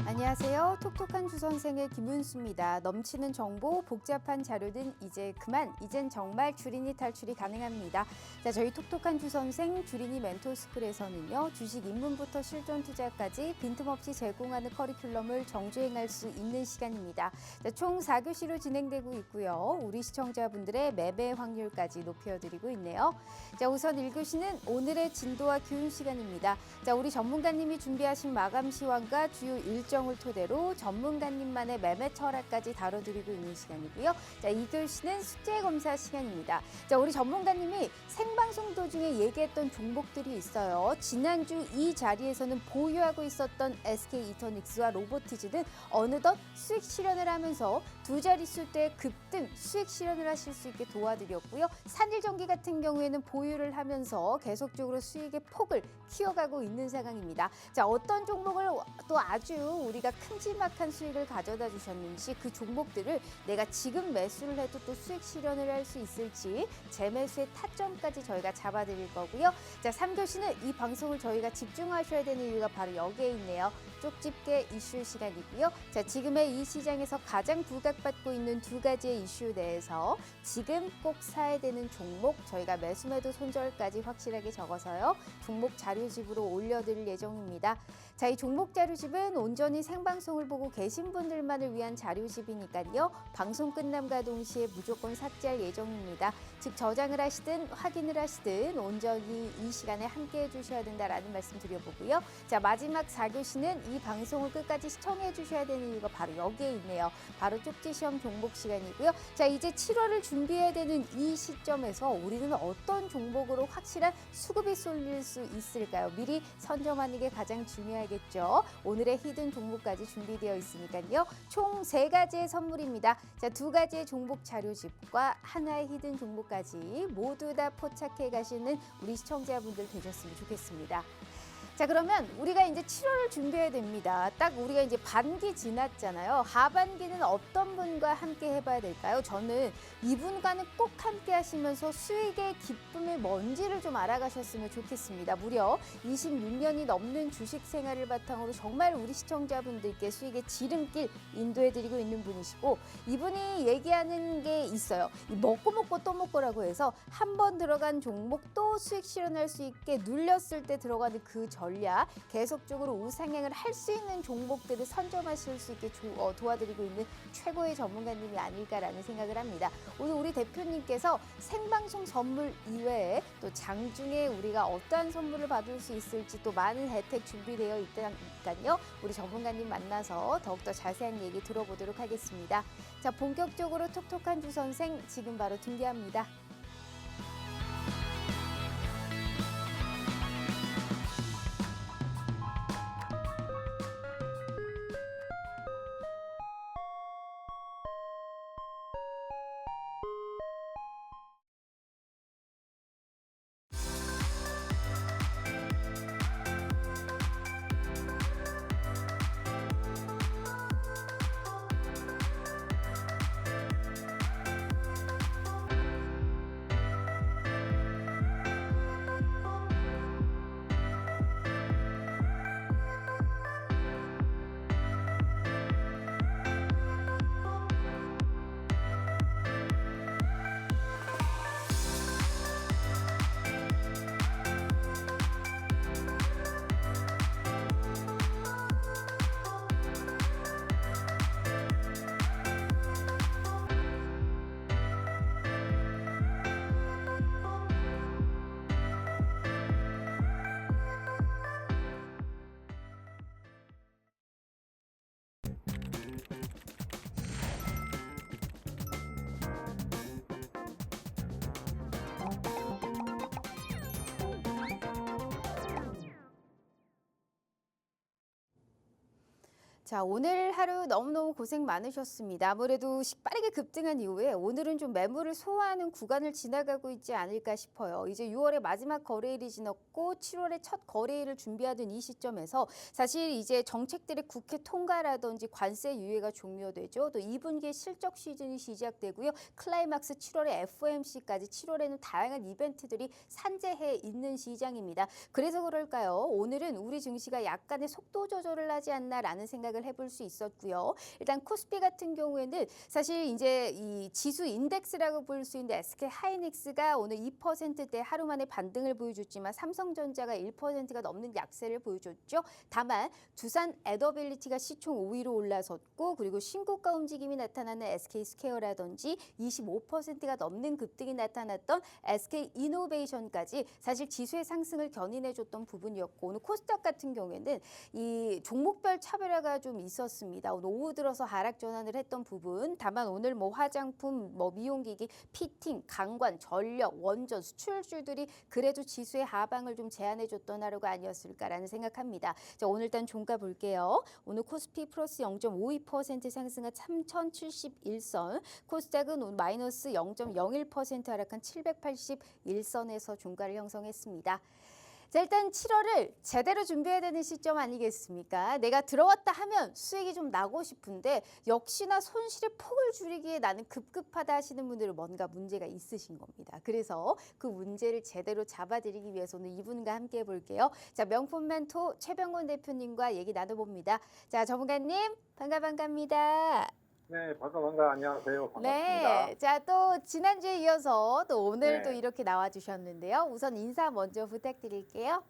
안녕하세요. 톡톡한 주선생의 김은수입니다. 넘치는 정보, 복잡한 자료는 이제 그만, 이젠 정말 주린이 탈출이 가능합니다. 자, 저희 톡톡한 주선생 주린이 멘토스쿨에서는요, 주식 입문부터 실전 투자까지 빈틈없이 제공하는 커리큘럼을 정주행할 수 있는 시간입니다. 자, 총 4교시로 진행되고 있고요. 우리 시청자분들의 매매 확률까지 높여드리고 있네요. 자, 우선 1교시는 오늘의 진도와 교훈 시간입니다. 자, 우리 전문가님이 준비하신 마감 시황과 주요 일정을 토대로 전문가님만의 매매 철학까지 다뤄드리고 있는 시간이고요. 자, 2교시는 숙제 검사 시간입니다. 자, 우리 전문가님이 생방송 도중에 얘기했던 종목들이 있어요. 지난주 이 자리에서는 보유하고 있었던 SK이터닉스와 로보티즈는 어느덧 수익 실현을 하면서 두 자릿수대 급등 수익 실현을 하실 수 있게 도와드렸고요. 산일전기 같은 경우에는 보유를 하면서 계속적으로 수익의 폭을 키워가고 있는 상황입니다. 자, 어떤 종목을 또 아주 우리가 큼지막한 수익을 가져다 주셨는지 그 종목들을 내가 지금 매수를 해도 또 수익 실현을 할 수 있을지 재매수의 타점까지 저희가 잡아드릴 거고요. 자, 3교시는 이 방송을 저희가 집중하셔야 되는 이유가 바로 여기에 있네요. 쪽집게 이슈 시간이고요. 자, 지금의 이 시장에서 가장 부각받고 있는 두 가지의 이슈 내에서 지금 꼭 사야 되는 종목 저희가 매수 매도 손절까지 확실하게 적어서요. 종목 자료집으로 올려드릴 예정입니다. 자, 이 종목 자료집은 온전히 생방송을 보고 계신 분들만을 위한 자료집이니까요. 방송 끝남과 동시에 무조건 삭제할 예정입니다. 즉 저장을 하시든 확인을 하시든 온전히 이 시간에 함께해 주셔야 된다라는 말씀 드려보고요. 자, 마지막 4교시는 이 방송을 끝까지 시청해 주셔야 되는 이유가 바로 여기에 있네요. 바로 쪽지 시험 종목 시간이고요. 자, 이제 7월을 준비해야 되는 이 시점에서 우리는 어떤 종목으로 확실한 수급이 쏠릴 수 있을까요? 미리 선점하는 게 가장 중요하겠죠. 오늘의 히든 종목까지 준비되어 있으니까요. 총 3가지의 선물입니다. 자, 2가지의 종목 자료집과 하나의 히든 종목까지 모두 다 포착해 가시는 우리 시청자분들 되셨으면 좋겠습니다. 자, 그러면 우리가 이제 7월을 준비해야 됩니다. 딱 우리가 이제 반기 지났잖아요. 하반기는 어떤 분과 함께 해봐야 될까요? 저는 이분과는 꼭 함께 하시면서 수익의 기쁨의 뭔지를 좀 알아가셨으면 좋겠습니다. 무려 26년이 넘는 주식 생활을 바탕으로 정말 우리 시청자분들께 수익의 지름길 인도해드리고 있는 분이시고, 이분이 얘기하는 게 있어요. 먹고 또 먹고라고 해서 한 번 들어간 종목 또 수익 실현할 수 있게 눌렸을 때 들어가는 그 전략, 계속적으로 우상향을 할 수 있는 종목들을 선점하실 수 있게 도와드리고 있는 최고의 전문가님이 아닐까라는 생각을 합니다. 오늘 우리 대표님께서 생방송 선물 이외에 또 장중에 우리가 어떠한 선물을 받을 수 있을지 또 많은 혜택 준비되어 있다니까요. 우리 전문가님 만나서 더욱더 자세한 얘기 들어보도록 하겠습니다. 자, 본격적으로 톡톡한 주선생 지금 바로 등기합니다. 자, 오늘 하루 너무너무 고생 많으셨습니다. 아무래도 빠르게 급등한 이후에 오늘은 좀 매물을 소화하는 구간을 지나가고 있지 않을까 싶어요. 이제 6월의 마지막 거래일이 지났고 7월의 첫 거래일을 준비하던 이 시점에서 사실 이제 정책들의 국회 통과라든지 관세 유예가 종료되죠. 또 2분기의 실적 시즌이 시작되고요. 클라이막스 7월에 FOMC까지 7월에는 다양한 이벤트들이 산재해 있는 시장입니다. 그래서 그럴까요? 오늘은 우리 증시가 약간의 속도 조절을 하지 않나라는 생각을 생각을 해볼 수 있었고요. 일단 코스피 같은 경우에는 사실 이제 이 지수 인덱스라고 볼 수 있는 SK 하이닉스가 오늘 2%대 하루 만에 반등을 보여줬지만 삼성전자가 1%가 넘는 약세를 보여줬죠. 다만 두산 에더빌리티가 시총 5위로 올라섰고 그리고 신고가 움직임이 나타나는 SK스퀘어라든지 25%가 넘는 급등이 나타났던 SK이노베이션까지 사실 지수의 상승을 견인해줬던 부분이었고 오늘 코스닥 같은 경우에는 이 종목별 차별화가 좀 있었습니다. 오늘 오후 들어서 하락 전환을 했던 부분 다만 오늘 뭐 화장품, 뭐 미용기기, 피팅, 강관, 전력, 원전, 수출주들이 그래도 지수의 하방을 좀 제한해줬던 하루가 아니었을까라는 생각합니다. 자, 오늘 일단 종가 볼게요. 오늘 코스피 플러스 0.52% 상승한 3,071선, 코스닥은 오늘 마이너스 0.01% 하락한 781선에서 종가를 형성했습니다. 자, 일단 7월을 제대로 준비해야 되는 시점 아니겠습니까? 내가 들어왔다 하면 수익이 좀 나고 싶은데 역시나 손실의 폭을 줄이기에 나는 급급하다 하시는 분들은 뭔가 문제가 있으신 겁니다. 그래서 그 문제를 제대로 잡아드리기 위해서 오늘 이분과 함께 해볼게요. 자, 명품 멘토 최병곤 대표님과 얘기 나눠봅니다. 자, 전문가님 반갑습니다. 네, 반가 안녕하세요. 반갑습니다. 네, 자, 또 지난주에 이어서 또 오늘도 네. 이렇게 나와주셨는데요. 우선 인사 먼저 부탁드릴게요.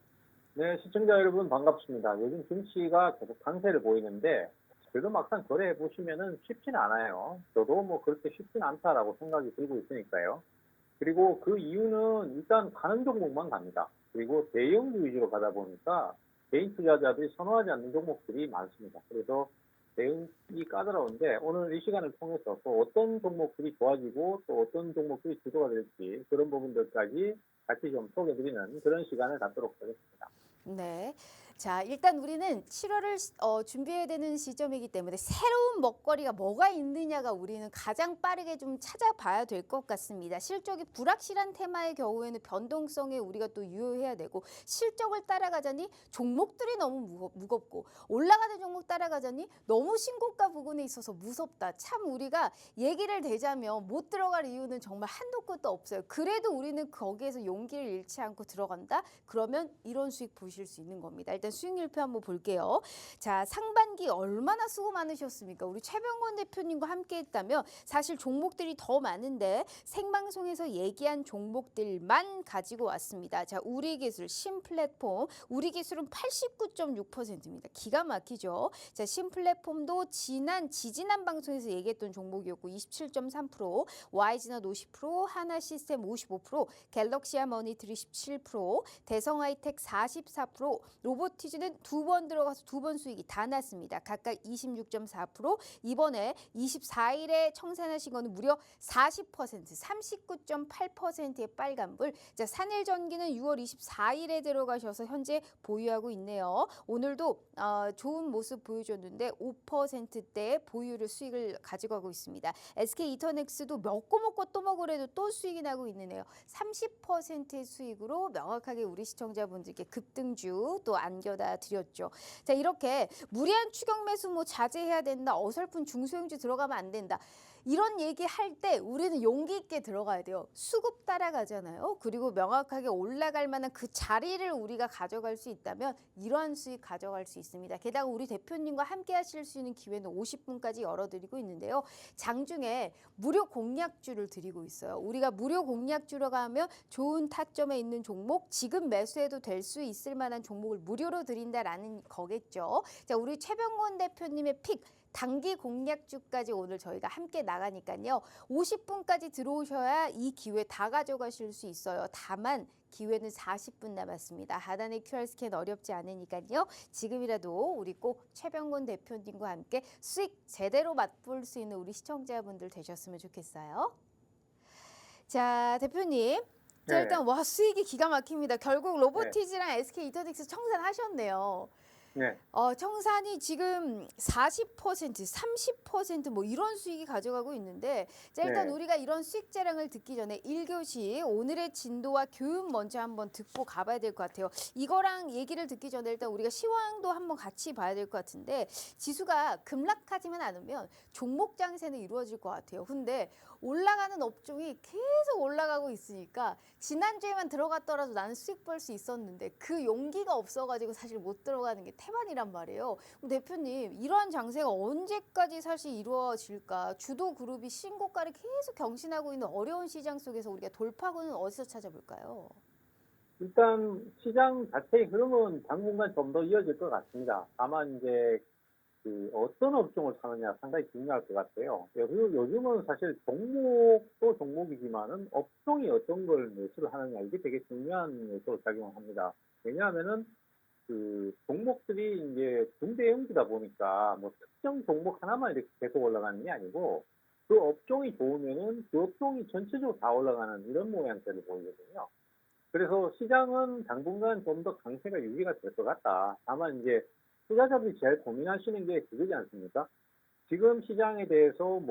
네, 시청자 여러분 반갑습니다. 요즘 증시가 계속 강세를 보이는데 그래도 막상 거래해 보시면은 쉽지는 않아요. 저도 뭐 그렇게 쉽지는 않다라고 생각이 들고 있으니까요. 그리고 그 이유는 일단 가는 종목만 갑니다. 그리고 대형주 위주로 가다 보니까 개인 투자자들이 선호하지 않는 종목들이 많습니다. 그래서 대응이 까다로운데 오늘 이 시간을 통해서 또 어떤 종목들이 좋아지고 또 어떤 종목들이 주도가 될지 그런 부분들까지 같이 좀 소개해드리는 그런 시간을 갖도록 하겠습니다. 네. 자, 일단 우리는 7월을 준비해야 되는 시점이기 때문에 새로운 먹거리가 뭐가 있느냐가 우리는 가장 빠르게 좀 찾아봐야 될 것 같습니다. 실적이 불확실한 테마의 경우에는 변동성에 우리가 또 유효해야 되고 실적을 따라가자니 종목들이 너무 무겁고 올라가는 종목 따라가자니 너무 신고가 부근에 있어서 무섭다. 참 우리가 얘기를 대자면 못 들어갈 이유는 정말 한도 끝도 없어요. 그래도 우리는 거기에서 용기를 잃지 않고 들어간다? 그러면 이런 수익 보실 수 있는 겁니다. 일단 수익률표 한번 볼게요. 자, 상반기 얼마나 수고 많으셨습니까? 우리 최병곤 대표님과 함께 했다면 사실 종목들이 더 많은데 생방송에서 얘기한 종목들만 가지고 왔습니다. 자, 우리기술, 신플랫폼, 우리기술은 89.6%입니다. 기가 막히죠? 자, 신플랫폼도 지지난 방송에서 얘기했던 종목이었고 27.3%, YG는 50%, 하나시스템 55%, 갤럭시아 머니터리 17%, 대성하이텍 44%, 로보티즈는 두 번 들어가서 두 번 수익이 다 났습니다. 각각 26.4%, 이번에 24일에 청산하신 거는 무려 40%, 39.8%의 빨간불. 자, 산일전기는 6월 24일에 들어가셔서 현재 보유하고 있네요. 오늘도 좋은 모습 보여줬는데 5%대 보유를 수익을 가지고 가고 있습니다. SK 이터넥스도 먹고 또 먹으래도 또 수익이 나고 있네요. 30%의 수익으로 명확하게 우리 시청자분들께 급등주 또 안겨다 드렸죠. 자, 이렇게 무리한 추격 매수 뭐 자제해야 된다. 어설픈 중소형주 들어가면 안 된다. 이런 얘기할 때 우리는 용기 있게 들어가야 돼요. 수급 따라가잖아요. 그리고 명확하게 올라갈 만한 그 자리를 우리가 가져갈 수 있다면 이러한 수익 가져갈 수 있습니다. 게다가 우리 대표님과 함께 하실 수 있는 기회는 50분까지 열어드리고 있는데요. 장중에 무료 공략주를 드리고 있어요. 우리가 무료 공략주로 가면 좋은 타점에 있는 종목, 지금 매수해도 될 수 있을 만한 종목을 무료로 드린다라는 거겠죠. 자, 우리 최병곤 대표님의 픽. 단기 공략주까지 오늘 저희가 함께 나가니까요. 50분까지 들어오셔야 이 기회 다 가져가실 수 있어요. 다만 기회는 40분 남았습니다. 하단의 QR 스캔 어렵지 않으니까요. 지금이라도 우리 꼭 최병곤 대표님과 함께 수익 제대로 맛볼 수 있는 우리 시청자분들 되셨으면 좋겠어요. 자, 대표님. 자, 네. 일단 와 수익이 기가 막힙니다. 결국 로보티즈랑 SK 이터넥스 청산하셨네요. 네. 청산이 지금 40%, 30% 뭐 이런 수익이 가져가고 있는데 자, 일단 네. 우리가 이런 수익 자랑을 듣기 전에 1교시 오늘의 진도와 교훈 먼저 한번 듣고 가봐야 될 것 같아요. 이거랑 얘기를 듣기 전에 일단 우리가 시황도 한번 같이 봐야 될 것 같은데 지수가 급락하지만 않으면 종목 장세는 이루어질 것 같아요. 근데 올라가는 업종이 계속 올라가고 있으니까 지난주에만 들어갔더라도 나는 수익 벌 수 있었는데 그 용기가 없어가지고 사실 못 들어가는 게 태반이란 말이에요. 그럼 대표님, 이러한 장세가 언제까지 사실 이루어질까? 주도 그룹이 신고가를 계속 경신하고 있는 어려운 시장 속에서 우리가 돌파구는 어디서 찾아볼까요? 일단 시장 자체의 흐름은 당분간 좀 더 이어질 것 같습니다. 다만 이제 어떤 업종을 사느냐 상당히 중요할 것 같아요. 그리고 요즘은 사실 종목도 종목이지만은 업종이 어떤 걸 매수를 하느냐 이게 되게 중요한 요소로 작용을 합니다. 왜냐하면은 종목들이 이제 군대용기다 보니까 뭐 특정 종목 하나만 이렇게 계속 올라가는 게 아니고 그 업종이 좋으면은 그 업종이 전체적으로 다 올라가는 이런 모양새를 보이거든요. 그래서 시장은 당분간 좀 더 강세가 유지가 될 것 같다. 다만 이제 투자자들이 제일 고민하시는 게 그거지 않습니까? 지금 시장에 대해서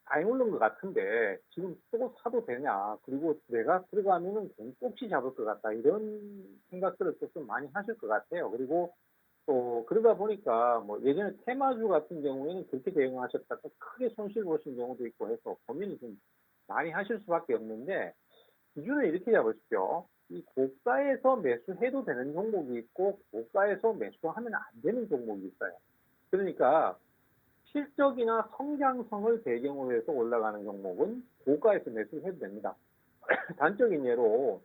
많이 오른 것 같은데 지금 또 사도 되냐? 그리고 내가 들어가면은 꼭지 잡을 것 같다. 이런 생각들을 조금 많이 하실 것 같아요. 그리고 또 그러다 보니까 뭐 예전에 테마주 같은 경우에는 그렇게 대응하셨다가 크게 손실 보신 경우도 있고 해서 고민을 좀 많이 하실 수밖에 없는데 기준을 이렇게 잡으십시오. 이 고가에서 매수해도 되는 종목이 있고 고가에서 매수하면 안 되는 종목이 있어요. 그러니까 실적이나 성장성을 배경으로 해서 올라가는 종목은 고가에서 매수를 해도 됩니다. 단적인 예로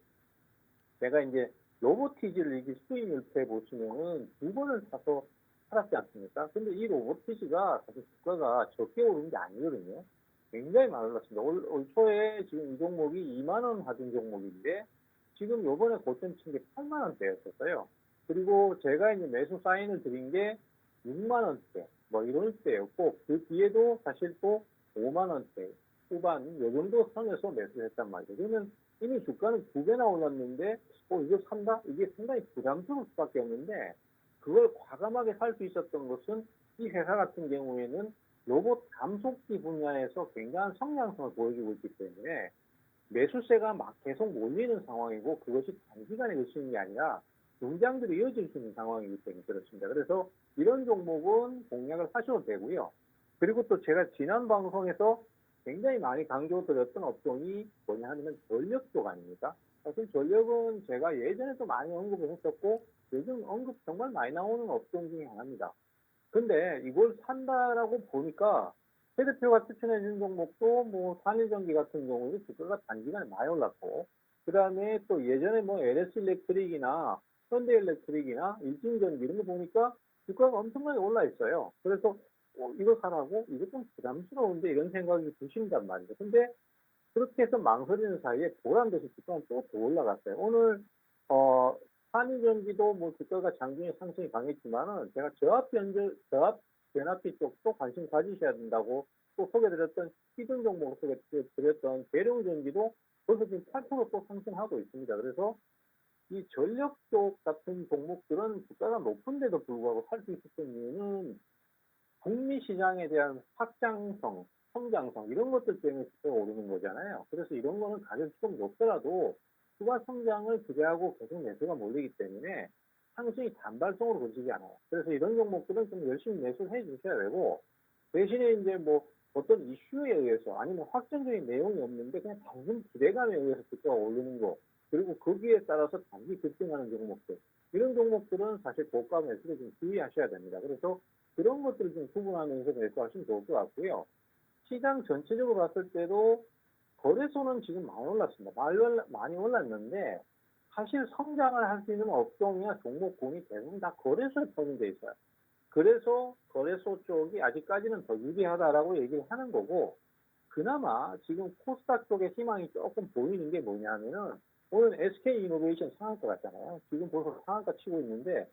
제가 이제 로보티즈를 이게 수익률표에 보시면은 2번을 사서 팔았지 않습니까? 근데 이 로보티즈가 사실 주가가 적게 오른 게 아니거든요. 굉장히 많이 올랐습니다. 올 초에 지금 이 종목이 2만 원 하던 종목인데 지금 요번에 고점 친 게 8만 원대였었어요. 그리고 제가 이제 매수 사인을 드린 게 6만 원대 뭐 이럴 때였고 그 뒤에도 사실 또 5만 원대 후반 요 정도 선에서 매수를 했단 말이죠. 그러면 이미 주가는 2배나 올랐는데 이거 산다? 이게 상당히 부담스러울 수밖에 없는데 그걸 과감하게 살 수 있었던 것은 이 회사 같은 경우에는 로봇 감속기 분야에서 굉장한 성장성을 보여주고 있기 때문에 매수세가 막 계속 몰리는 상황이고 그것이 단기간에 그치는 게 아니라 농장들이 이어질 수 있는 상황이기 때문에 그렇습니다. 그래서 이런 종목은 공략을 하셔도 되고요. 그리고 또 제가 지난 방송에서 굉장히 많이 강조드렸던 업종이 뭐냐 하면 전력 쪽 아닙니까? 사실 전력은 제가 예전에도 많이 언급을 했었고 요즘 언급 정말 많이 나오는 업종 중에 하나입니다. 근데 이걸 산다라고 보니까 최 대표가 추천해 준 종목도 뭐 산일전기 같은 경우는 주가가 단기간에 많이 올랐고 그다음에 또 예전에 뭐 LS 일렉트릭이나 현대일렉트릭이나 일진전기 이런 거 보니까 주가가 엄청나게 올라 있어요. 그래서 이거 사라고? 이거 좀 부담스러운데 이런 생각이 드신단 말이죠. 근데 그렇게 해서 망설이는 사이에 보란 듯이 주가는 또 더 올라갔어요. 오늘 한일전기도 뭐 주가가 장중에 상승이 강했지만은 제가 저압 변압기 쪽도 관심 가지셔야 된다고 또 소개드렸던 시중 종목 소개드렸던 대룡전기도 벌써 지금 8%또 상승하고 있습니다. 그래서 이 전력 쪽 같은 종목들은 주가가 높은데도 불구하고 살 수 있었던 이유는 북미 시장에 대한 확장성, 성장성 이런 것들 때문에 주가가 오르는 거잖아요. 그래서 이런 거는 가격이 좀 높더라도 추가 성장을 기대하고 계속 매수가 몰리기 때문에 상승이 단발성으로 그치지 않아요. 그래서 이런 종목들은 좀 열심히 매수를 해 주셔야 되고 대신에 이제 뭐 어떤 이슈에 의해서 아니면 확정적인 내용이 없는데 그냥 단순 기대감에 의해서 주가가 오르는 거 그리고 거기에 따라서 단기 급등하는 종목들 이런 종목들은 사실 고가 매수를 좀 주의하셔야 됩니다. 그래서 그런 것들을 좀 구분하면서 매수하시면 좋을 것 같고요. 시장 전체적으로 봤을 때도 거래소는 지금 많이 올랐습니다. 많이 올랐는데 사실 성장을 할 수 있는 업종이나 종목군이 대부분 다 거래소에 포함되어 있어요. 그래서 거래소 쪽이 아직까지는 더 유리하다라고 얘기를 하는 거고 그나마 지금 코스닥 쪽에 희망이 조금 보이는 게 뭐냐면은 오늘 SK이노베이션 상한가 같잖아요. 지금 벌써 상한가 치고 있는데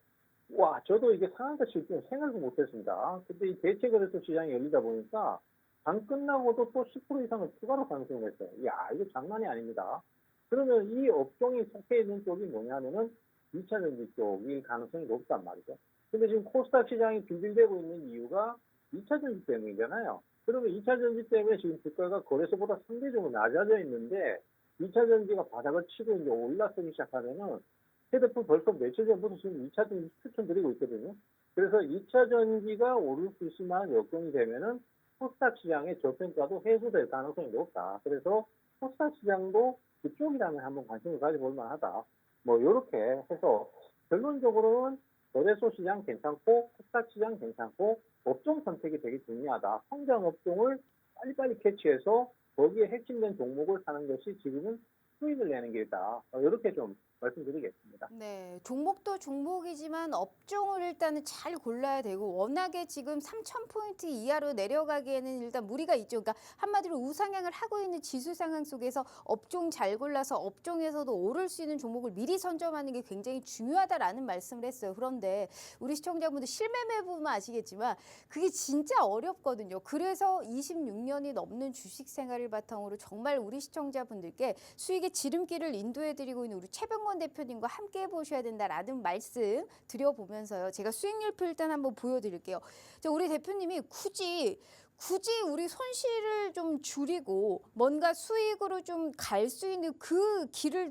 와 저도 이게 상한가 칠 줄 생각도 못했습니다. 근데 이 대체거래소 시장이 열리다 보니까 장 끝나고도 또 10% 이상을 추가로 상승을 했어요. 이야 이거 장난이 아닙니다. 그러면 이 업종이 속해 있는 쪽이 뭐냐면은 2차전지 쪽일 가능성이 높단 말이죠. 근데 지금 코스닥 시장이 빌빌대고 있는 이유가 2차전지 때문이잖아요. 그러면 2차전지 때문에 지금 주가가 거래소보다 상대적으로 낮아져 있는데 2차전지가 바닥을 치고 이제 올라서기 시작하면은 헤드폰 벌써 며칠 전부터 지금 2차전지 추천드리고 있거든요. 그래서 2차전지가 오를 수 있을 만한 여건이 되면은 코스닥 시장의 저평가도 해소될 가능성이 높다. 그래서 코스닥 시장도 그쪽이라면 한번 관심을 가져볼 만하다. 뭐 이렇게 해서 결론적으로는 거래소 시장 괜찮고 코스닥 시장 괜찮고 업종 선택이 되게 중요하다. 성장 업종을 빨리빨리 캐치해서 거기에 핵심된 종목을 사는 것이 지금은 수익을 내는 길이다. 이렇게 좀 말씀드리겠습니다. 네, 종목도 종목이지만 업종을 일단은 잘 골라야 되고 워낙에 지금 3,000포인트 이하로 내려가기에는 일단 무리가 있죠. 그러니까 한마디로 우상향을 하고 있는 지수 상황 속에서 업종 잘 골라서 업종에서도 오를 수 있는 종목을 미리 선점하는 게 굉장히 중요하다라는 말씀을 했어요. 그런데 우리 시청자분들 실매매 보면 아시겠지만 그게 진짜 어렵거든요. 그래서 26년이 넘는 주식 생활을 바탕으로 정말 우리 시청자분들께 수익의 지름길을 인도해드리고 있는 우리 최병건 대표님과 함께 해보셔야 된다라는 말씀 드려보면서요. 제가 수익률표 일단 한번 보여드릴게요. 우리 대표님이 굳이 우리 손실을 좀 줄이고 뭔가 수익으로 좀 갈 수 있는 그 길을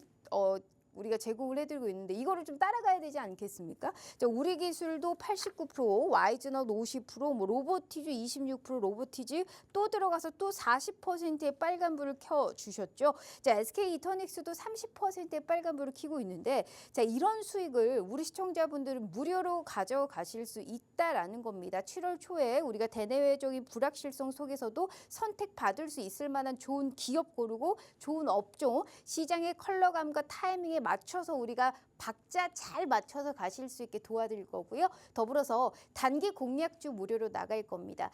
우리가 제공을 해드리고 있는데 이거를 좀 따라가야 되지 않겠습니까? 우리 기술도 89%, 와이즈넛 50%, 뭐 로보티즈 26%, 로보티즈 또 들어가서 또 40%의 빨간불을 켜주셨죠. SK 이터닉스도 30%의 빨간불을 켜고 있는데 이런 수익을 우리 시청자분들은 무료로 가져가실 수 있다라는 겁니다. 7월 초에 우리가 대내외적인 불확실성 속에서도 선택받을 수 있을 만한 좋은 기업 고르고 좋은 업종, 시장의 컬러감과 타이밍에 맞춰서 우리가 박자 잘 맞춰서 가실 수 있게 도와드릴 거고요. 더불어서 단기 공략주 무료로 나갈 겁니다.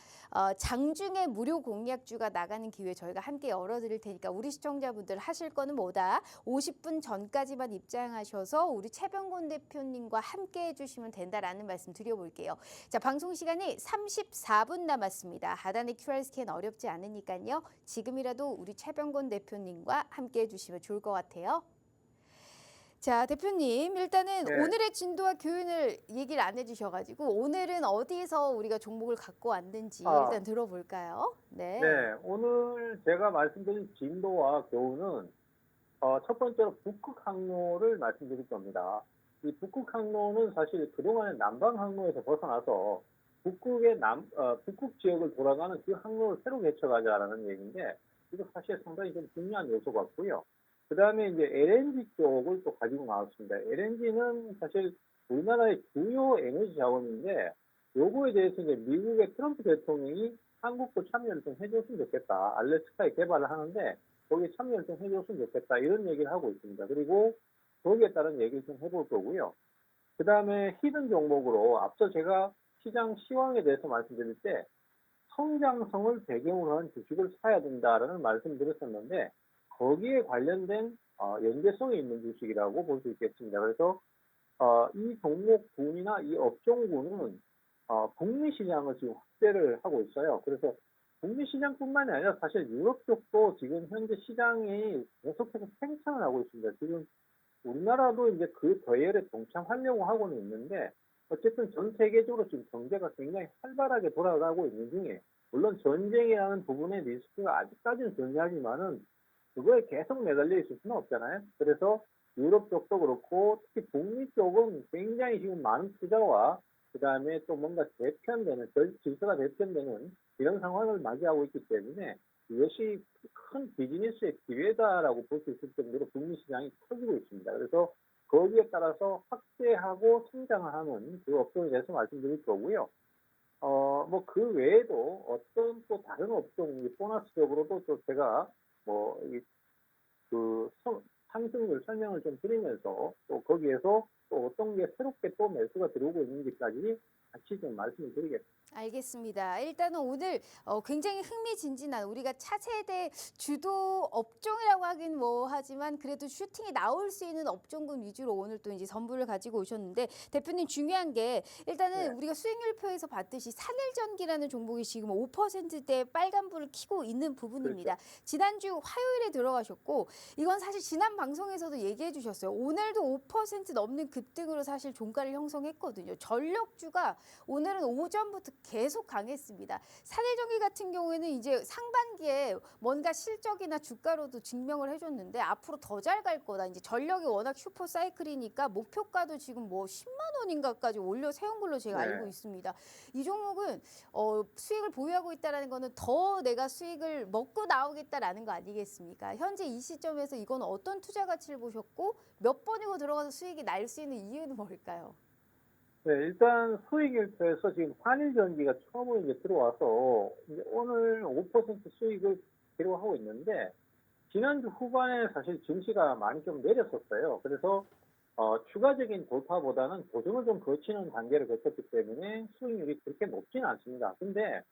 장중에 무료 공략주가 나가는 기회 저희가 함께 열어드릴 테니까 우리 시청자분들 하실 거는 뭐다? 50분 전까지만 입장하셔서 우리 최병곤 대표님과 함께 해주시면 된다라는 말씀 드려볼게요. 방송 시간이 34분 남았습니다. 하단의 QR 스캔 어렵지 않으니까요. 지금이라도 우리 최병곤 대표님과 함께 해주시면 좋을 것 같아요. 대표님 일단은 네. 오늘의 진도와 교훈을 얘기를 안 해주셔가지고 오늘은 어디서 우리가 종목을 갖고 왔는지 일단 들어볼까요? 네. 네, 오늘 제가 말씀드린 진도와 교훈은 첫 번째로 북극 항로를 말씀드릴 겁니다. 이 북극 항로는 사실 그동안의 남방 항로에서 벗어나서 북극 지역을 돌아가는 그 항로를 새로 개척하자라는 얘기인데 이거 사실 상당히 좀 중요한 요소 같고요. 그 다음에 이제 LNG 쪽을 또 가지고 나왔습니다. LNG는 사실 우리나라의 주요 에너지 자원인데 요거에 대해서 이제 미국의 트럼프 대통령이 한국도 참여를 좀 해줬으면 좋겠다. 알래스카에 개발을 하는데 거기에 참여를 좀 해줬으면 좋겠다. 이런 얘기를 하고 있습니다. 그리고 거기에 따른 얘기를 좀 해볼 거고요. 그 다음에 히든 종목으로 앞서 제가 시장 시황에 대해서 말씀드릴 때 성장성을 배경으로 한 주식을 사야 된다라는 말씀을 드렸었는데 거기에 관련된 연계성이 있는 주식이라고 볼 수 있겠습니다. 그래서 이 종목군이나 이 업종군은 북미 시장을 지금 확대를 하고 있어요. 그래서 북미 시장뿐만이 아니라 사실 유럽 쪽도 지금 현재 시장이 계속해서 팽창을 하고 있습니다. 지금 우리나라도 이제 그 대열에 동참하려고 하고는 있는데 어쨌든 전 세계적으로 지금 경제가 굉장히 활발하게 돌아가고 있는 중에 물론 전쟁이라는 부분의 리스크가 아직까지는 존재하지만은 그거에 계속 매달려 있을 수는 없잖아요. 그래서 유럽 쪽도 그렇고 특히 북미 쪽은 굉장히 지금 많은 투자와 그다음에 또 뭔가 재편되는 질서가 재편되는 이런 상황을 맞이하고 있기 때문에 이것이 큰 비즈니스의 기회다라고 볼 수 있을 정도로 북미 시장이 커지고 있습니다. 그래서 거기에 따라서 확대하고 성장을 하는 그 업종에 대해서 말씀드릴 거고요. 뭐 그 외에도 어떤 또 다른 업종, 보너스적으로도 또 제가 상승률 설명을 좀 드리면서 또 거기에서 또 어떤 게 새롭게 또 매수가 들어오고 있는지까지 같이 좀 말씀을 드리겠습니다. 알겠습니다. 일단은 오늘 굉장히 흥미진진한 우리가 차세대 주도 업종이라고 하긴 하지만 그래도 슈팅이 나올 수 있는 업종군 위주로 오늘 또 이제 선물을 가지고 오셨는데 대표님 중요한 게 일단은 우리가 수익률표에서 봤듯이 산일전기라는 종목이 지금 5%대 빨간불을 켜고 있는 부분입니다. 그렇죠. 지난주 화요일에 들어가셨고 이건 사실 지난 방송에서도 얘기해 주셨어요. 오늘도 5% 넘는 급등으로 사실 종가를 형성했거든요. 전력주가 오늘은 오전부터 계속 강했습니다. 산일전기 같은 경우에는 이제 상반기에 뭔가 실적이나 주가로도 증명을 해줬는데 앞으로 더 잘 갈 거다. 이제 전력이 워낙 슈퍼 사이클이니까 목표가도 지금 뭐 10만 원인가까지 올려 세운 걸로 제가 알고 네. 있습니다. 이 종목은 수익을 보유하고 있다는 거는 더 내가 수익을 먹고 나오겠다라는 거 아니겠습니까? 현재 이 시점에서 이건 어떤 투자 가치를 보셨고 몇 번이고 들어가서 수익이 날 수 있는 이유는 뭘까요? 네, 일단 수익 일표에서 지금 한일전기가 처음으로 이제 들어와서 이제 오늘 5% 수익을 기록하고 있는데 지난주 후반에 사실 증시가 많이 좀 내렸었어요. 그래서 추가적인 돌파보다는 고정을 좀 거치는 단계를 거쳤기 때문에 수익률이 그렇게 높지는 않습니다. 근데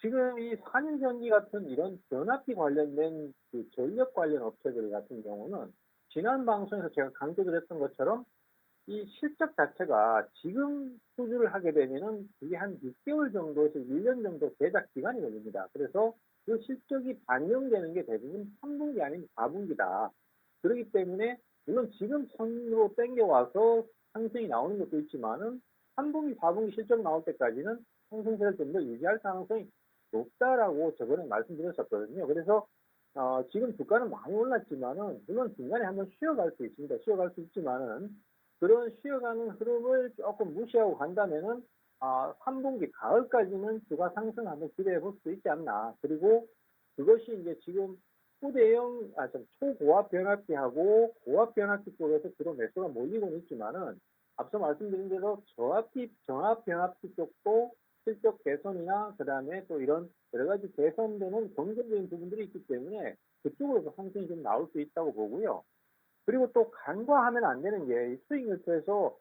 지금 이 산일전기 같은 이런 변압기 관련된 그 전력 관련 업체들 같은 경우는 지난 방송에서 제가 강조드렸던 것처럼 이 실적 자체가 지금 수주를 하게 되면은 그게 한 6개월 정도에서 1년 정도 제작 기간이 걸립니다. 그래서 그 실적이 반영되는 게 대부분 3분기 아니면 4분기다. 그렇기 때문에 물론 지금 선으로 땡겨와서 상승이 나오는 것도 있지만은 3분기, 4분기 실적 나올 때까지는 상승세를 좀 더 유지할 가능성이 높다라고 저번에 말씀드렸었거든요. 그래서 지금 주가는 많이 올랐지만은 물론 중간에 한번 쉬어갈 수 있습니다. 쉬어갈 수 있지만은 그런 쉬어가는 흐름을 조금 무시하고 간다면은 3분기 가을까지는 주가 상승 한번 기대해 볼 수 있지 않나. 그리고 그것이 이제 지금 초고압 변압기하고 고압 변압기 쪽에서 주로 매수가 몰리고는 있지만은 앞서 말씀드린 대로 정압 변압기 쪽도 실적 개선이나 그다음에 또 이런 여러 가지 개선되는 긍정적인 부분들이 있기 때문에 그쪽으로도 상승이 좀 나올 수 있다고 보고요. 그리고 또 간과하면 안 되는 게 수익 뉴스에서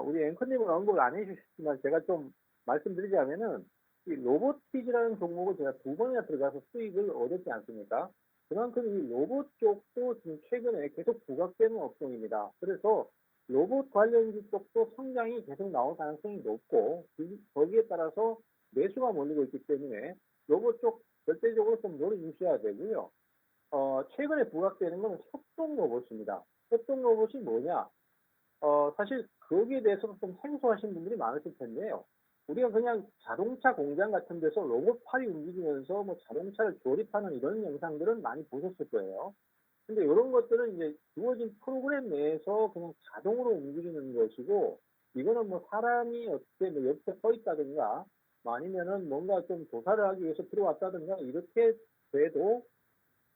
우리 앵커님은 언급을 안 해주셨지만 제가 좀 말씀드리자면은 이 로보티즈라는 종목을 제가 2번이나 들어가서 수익을 얻었지 않습니까? 그만큼 이 로봇 쪽도 지금 최근에 계속 부각되는 업종입니다. 그래서 로봇 관련주 쪽도 성장이 계속 나올 가능성이 높고 거기에 따라서 매수가 몰리고 있기 때문에 로봇 쪽 절대적으로 좀 노려 주셔야 되고요. 최근에 부각되는 것은 협동 로봇입니다. 협동 로봇이 뭐냐? 사실 거기에 대해서는 좀 생소하신 분들이 많으실 텐데요. 우리가 그냥 자동차 공장 같은 데서 로봇팔이 움직이면서 뭐 자동차를 조립하는 이런 영상들은 많이 보셨을 거예요. 근데 이런 것들은 이제 주어진 프로그램 내에서 그냥 자동으로 움직이는 것이고, 이거는 뭐 사람이 어떻게 뭐 옆에 서 있다든가, 뭐 아니면은 뭔가 좀 조사를 하기 위해서 들어왔다든가, 이렇게 돼도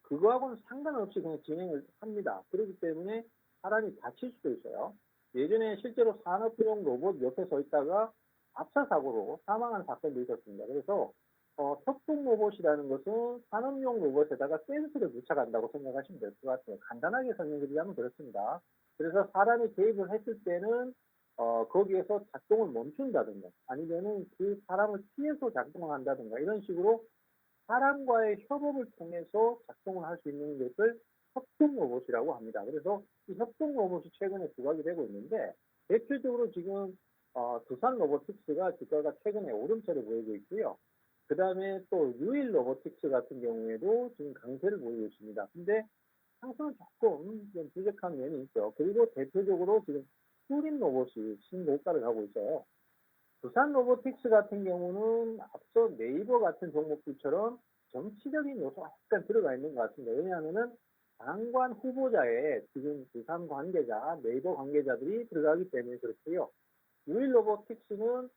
그거하고는 상관없이 그냥 진행을 합니다. 그렇기 때문에 사람이 다칠 수도 있어요. 예전에 실제로 산업용 로봇 옆에 서 있다가 압사 사고로 사망한 사건도 있었습니다. 그래서 협동 로봇이라는 것은 산업용 로봇에다가 센서를 부착한다고 생각하시면 될 것 같아요. 간단하게 설명드리자면 그렇습니다. 그래서 사람이 개입을 했을 때는 거기에서 작동을 멈춘다든가 아니면은 그 사람을 피해서 작동을 한다든가 이런 식으로 사람과의 협업을 통해서 작동을 할 수 있는 것을 협동 로봇이라고 합니다. 그래서 이 협동 로봇이 최근에 부각이 되고 있는데 대표적으로 지금 두산 로보틱스가 주가가 최근에 오름세를 보이고 있고요. 그 다음에 또 유일 로보틱스 같은 경우에도 지금 강세를 보이고 있습니다. 근데 상승은 조금 좀 부족한 면이 있죠. 그리고 대표적으로 지금 슈림 로봇이 신고가를 하고 있어요. 두산 로보틱스 같은 경우는 앞서 네이버 같은 종목들처럼 정치적인 요소가 약간 들어가 있는 것 같습니다. 왜냐하면은 장관 후보자에 지금 두산 관계자, 네이버 관계자들이 들어가기 때문에 그렇고요. 유일 로보틱스는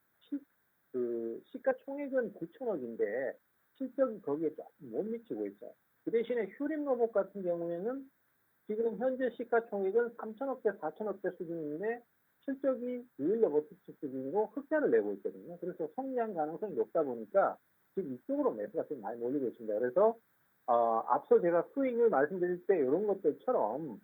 시가총액은 9천억인데 실적이 거기에 조금 못 미치고 있어요. 그 대신에 휴림 로봇 같은 경우에는 지금 현재 시가총액은 3천억대, 4천억대 수준인데 실적이 유일 로보틱스 수준이고 흑자를 내고 있거든요. 그래서 성장 가능성이 높다 보니까 지금 이쪽으로 매수가 좀 많이 몰리고 있습니다. 그래서 앞서 제가 수익을 말씀드릴 때 이런 것들처럼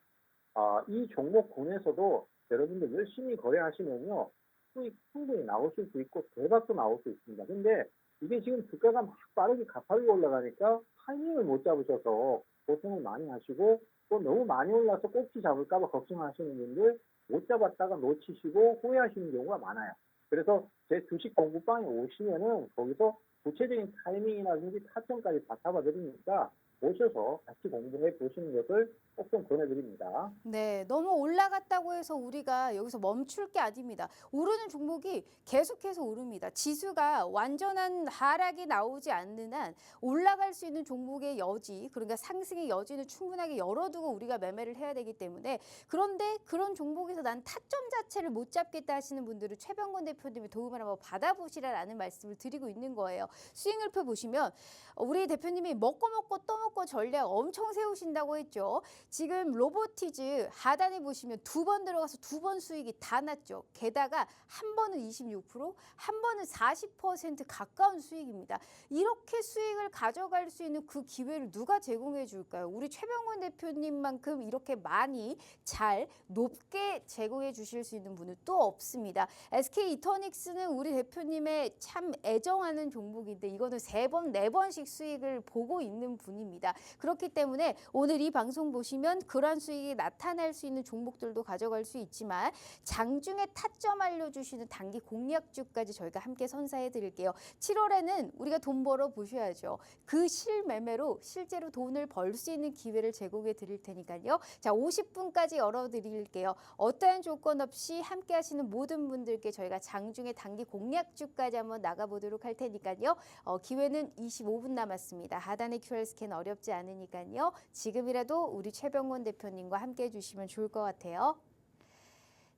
이 종목군에서도 여러분들 열심히 거래하시면요 수익 충분히 나오실 수 있고 대박도 나올 수 있습니다. 근데 이게 지금 주가가 막 빠르게 가파르게 올라가니까 타이밍을 못 잡으셔서 고생을 많이 하시고 또 너무 많이 올라서 꼭지 잡을까봐 걱정하시는 분들 못 잡았다가 놓치시고 후회하시는 경우가 많아요. 그래서 제 주식 공부방에 오시면은 거기서 구체적인 타이밍이라든지 타점까지 다 잡아드리니까 오셔서 같이 공부해 보시는 것을 꼭 좀 권해드립니다. 네, 너무 올라갔다고 해서 우리가 여기서 멈출 게 아닙니다. 오르는 종목이 계속해서 오릅니다. 지수가 완전한 하락이 나오지 않는 한 올라갈 수 있는 종목의 여지, 그러니까 상승의 여지는 충분하게 열어두고 우리가 매매를 해야 되기 때문에 그런데 그런 종목에서 난 타점 자체를 못 잡겠다 하시는 분들은 최병건 대표님의 도움을 한번 받아보시라라는 말씀을 드리고 있는 거예요. 수익률표 보시면 우리 대표님이 먹고 또 먹고 전략 엄청 세우신다고 했죠. 지금 로보티즈 하단에 보시면 두 번 들어가서 두 번 수익이 다 났죠. 게다가 한 번은 26%, 한 번은 40% 가까운 수익입니다. 이렇게 수익을 가져갈 수 있는 그 기회를 누가 제공해 줄까요? 우리 최병원 대표님만큼 이렇게 많이 잘 높게 제공해 주실 수 있는 분은 또 없습니다. SK 이터닉스는 우리 대표님의 참 애정하는 종목인데 이거는 세 번, 네 번씩 수익을 보고 있는 분입니다. 그렇기 때문에 오늘 이 방송 보시면 그러한 수익이 나타날 수 있는 종목들도 가져갈 수 있지만 장중에 타점 알려주시는 단기 공략주까지 저희가 함께 선사해 드릴게요. 7월에는 우리가 돈 벌어 보셔야죠. 그 실매매로 실제로 돈을 벌 수 있는 기회를 제공해 드릴 테니까요. 자, 50분까지 열어 드릴게요. 어떠한 조건 없이 함께 하시는 모든 분들께 저희가 장중에 단기 공략주까지 한번 나가보도록 할 테니까요. 기회는 25분 남았습니다. 하단의 QR 스캔 어렵지 않으니까요. 지금이라도 우리 최병원 대표님과 함께 해주시면 좋을 것 같아요.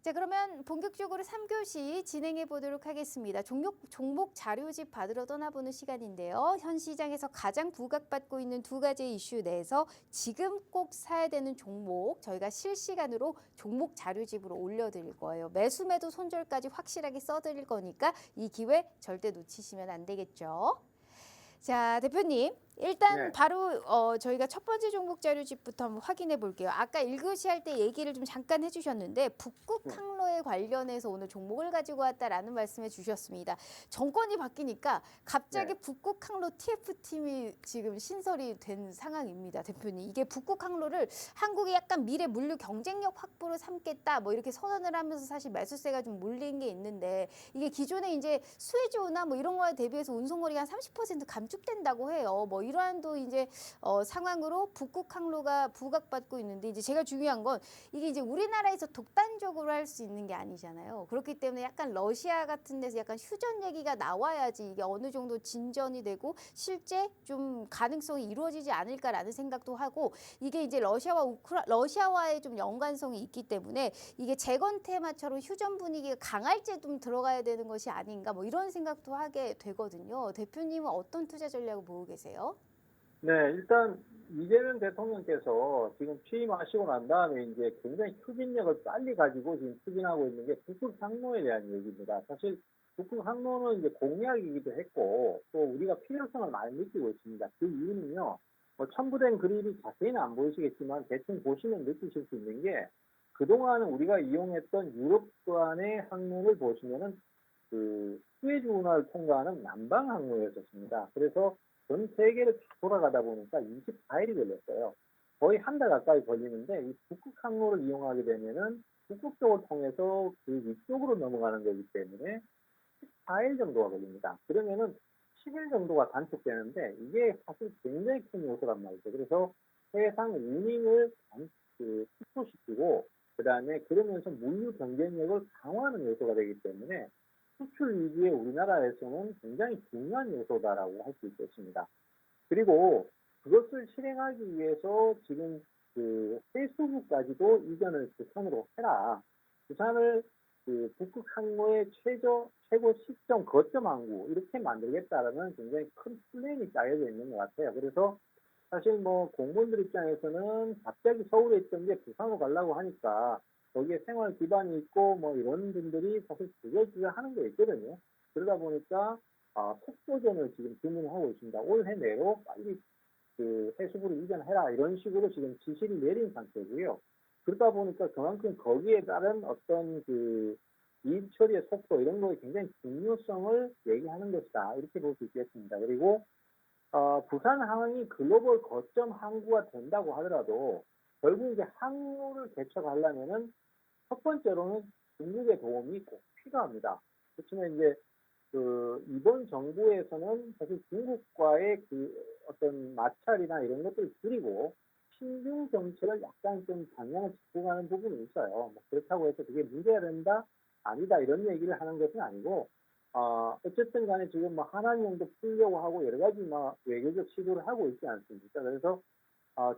자, 그러면 본격적으로 3교시 진행해 보도록 하겠습니다. 종목 자료집 받으러 떠나보는 시간인데요. 현 시장에서 가장 부각받고 있는 두 가지 이슈 내에서 지금 꼭 사야 되는 종목 저희가 실시간으로 종목 자료집으로 올려드릴 거예요. 매수 매도 손절까지 확실하게 써드릴 거니까 이 기회 절대 놓치시면 안 되겠죠. 자, 대표님. 일단 네. 바로 저희가 첫 번째 종목 자료집부터 한번 확인해 볼게요. 아까 1교시 할 때 얘기를 좀 잠깐 해주셨는데 북극 항로에 관련해서 오늘 종목을 가지고 왔다라는 말씀해 주셨습니다. 정권이 바뀌니까 갑자기 네. 북극 항로 TF팀이 지금 신설이 된 상황입니다. 대표님. 이게 북극 항로를 한국의 약간 미래 물류 경쟁력 확보를 삼겠다 뭐 이렇게 선언을 하면서 사실 매수세가 좀 몰린 게 있는데 이게 기존에 이제 수혜주나 뭐 이런 거에 대비해서 운송거리가 한 30% 감축된다고 해요. 뭐 이러한 또 이제 상황으로 북극 항로가 부각받고 있는데 이제 제가 중요한 건 이게 이제 우리나라에서 독단적으로 할 수 있는 게 아니잖아요. 그렇기 때문에 약간 러시아 같은 데서 약간 휴전 얘기가 나와야지 이게 어느 정도 진전이 되고 실제 좀 가능성이 이루어지지 않을까라는 생각도 하고 이게 이제 러시아와의 좀 연관성이 있기 때문에 이게 재건 테마처럼 휴전 분위기가 강할 때 좀 들어가야 되는 것이 아닌가 뭐 이런 생각도 하게 되거든요. 대표님은 어떤 투자 전략을 보고 계세요? 네, 일단 이재명 대통령께서 지금 취임하시고 난 다음에 이제 굉장히 추진력을 빨리 가지고 지금 추진하고 있는 게 북극 항로에 대한 얘기입니다. 사실 북극 항로는 이제 공약이기도 했고 또 우리가 필요성을 많이 느끼고 있습니다. 그 이유는요, 뭐 첨부된 그림이 자세히는 안 보이시겠지만 대충 보시면 느끼실 수 있는 게 그동안 우리가 이용했던 유럽간의 항로를 보시면은 그 수에즈 운하를 통과하는 남방 항로였었습니다. 그래서 전 세계를 다 돌아가다 보니까 24일이 걸렸어요. 거의 한 달 가까이 걸리는데 이 북극 항로를 이용하게 되면은 북극 쪽을 통해서 그 위쪽으로 넘어가는 거기 때문에 14일 정도가 걸립니다. 그러면은 10일 정도가 단축되는데 이게 사실 굉장히 큰 요소란 말이죠. 그래서 해상 운임을 축소시키고 그다음에 그러면서 물류 경쟁력을 강화하는 요소가 되기 때문에 수출 위기에 우리나라에서는 굉장히 중요한 요소다라고 할 수 있겠습니다. 그리고 그것을 실행하기 위해서 지금 그 해수부까지도 이전을 부산으로 해라. 부산을 그 북극 항로의 최고 시점 거점 항구 이렇게 만들겠다라는 굉장히 큰 플랜이 짜여져 있는 것 같아요. 그래서 사실 뭐 공무원들 입장에서는 갑자기 서울에 있던 게 부산으로 가려고 하니까 거기에 생활 기반이 있고 뭐 이런 분들이 사실 주저주저 하는 게 있거든요. 그러다 보니까 속도전을 지금 주문하고 있습니다. 올해 내로 빨리 그 해수부로 이전해라 이런 식으로 지금 지시를 내린 상태고요. 그러다 보니까 그만큼 거기에 따른 어떤 그 이익 처리의 속도 이런 거에 굉장히 중요성을 얘기하는 것이다 이렇게 볼 수 있겠습니다. 그리고 부산항이 글로벌 거점 항구가 된다고 하더라도 결국 이제 항로를 개척하려면은 첫 번째로는 중국의 도움이 꼭 필요합니다. 그렇지만 이제 그 이번 정부에서는 사실 중국과의 그 어떤 마찰이나 이런 것들을 줄이고 신중 정책을 약간 좀 방향을 잡고 가는 부분이 있어요. 뭐 그렇다고 해서 그게 문제가 된다, 아니다 이런 얘기를 하는 것은 아니고 어쨌든 간에 지금 뭐 한한령도 풀려고 하고 여러 가지 뭐 외교적 시도를 하고 있지 않습니까? 그래서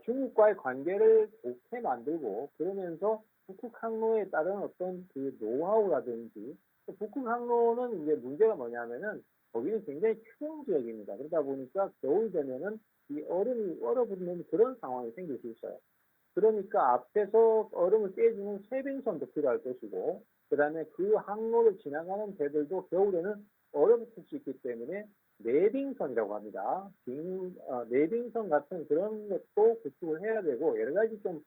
중국과의 관계를 좋게 만들고 그러면서 북극 항로에 따른 어떤 그 노하우라든지 북극 항로는 이제 문제가 뭐냐면은 거기는 굉장히 추운 지역입니다. 그러다 보니까 겨울 되면은 이 얼음이 얼어붙는 그런 상황이 생길 수 있어요. 그러니까 앞에서 얼음을 깨주는 쇄빙선도 필요할 것이고 그다음에 그 항로를 지나가는 배들도 겨울에는 얼어붙을 수 있기 때문에 내빙선이라고 합니다. 내빙선 같은 그런 것도 구축을 해야 되고 여러 가지 좀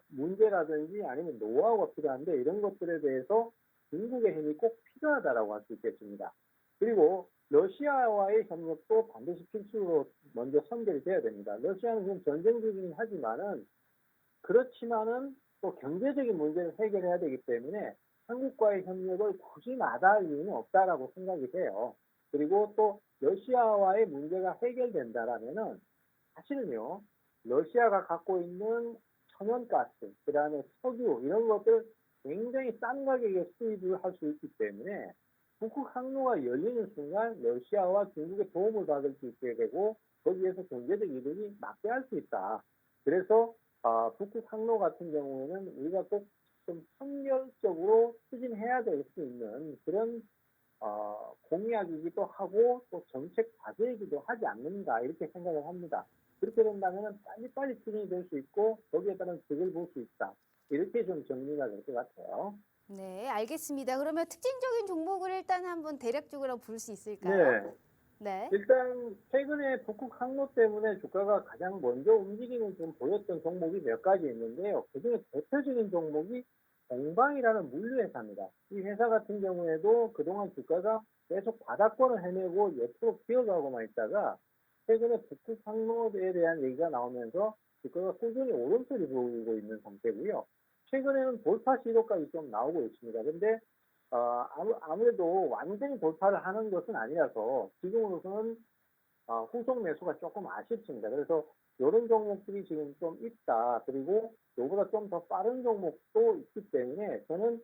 문제라든지 아니면 노하우가 필요한데 이런 것들에 대해서 중국의 힘이 꼭 필요하다라고 할 수 있겠습니다. 그리고 러시아와의 협력도 반드시 필수로 먼저 선결이 돼야 됩니다. 러시아는 지금 전쟁 중이긴 하지만은 그렇지만은 또 경제적인 문제를 해결해야 되기 때문에 한국과의 협력을 굳이 마다할 이유는 없다라고 생각이 돼요. 그리고 또 러시아와의 문제가 해결된다라면은 사실은요, 러시아가 갖고 있는 천연가스, 그다음에 석유 이런 것들 굉장히 싼 가격에 수입을 할 수 있기 때문에 북극 항로가 열리는 순간 러시아와 중국의 도움을 받을 수 있게 되고 거기에서 경제적 이득이 막대할 수 있다. 그래서 북극 항로 같은 경우에는 우리가 꼭 좀 선결적으로 추진해야 될 수 있는 그런 공약이기도 하고 또 정책 과제이기도 하지 않는가 이렇게 생각을 합니다. 그렇게 된다면 빨리빨리 추진이 될 수 있고 거기에 따른 득을 볼 수 있다. 이렇게 좀 정리가 될 것 같아요. 네, 알겠습니다. 그러면 특징적인 종목을 일단 한번 대략적으로 볼 수 있을까요? 네. 네. 일단 최근에 북극 항로 때문에 주가가 가장 먼저 움직임을 좀 보였던 종목이 몇 가지 있는데요. 그중에 대표적인 종목이 동방이라는 물류회사입니다. 이 회사 같은 경우에도 그동안 주가가 계속 바닥권을 헤매고 옆으로 기어가고만 있다가 최근에 북극 항로에 대한 얘기가 나오면서 주가가 꾸준히 오름세를 보이고 있는 상태고요. 최근에는 돌파 시도까지 좀 나오고 있습니다. 근데 아무래도 완전히 돌파를 하는 것은 아니라서 지금으로서는 후속 매수가 조금 아쉽습니다. 그래서 이런 종목들이 지금 좀 있다. 그리고 요보다 좀 더 빠른 종목도 있기 때문에 저는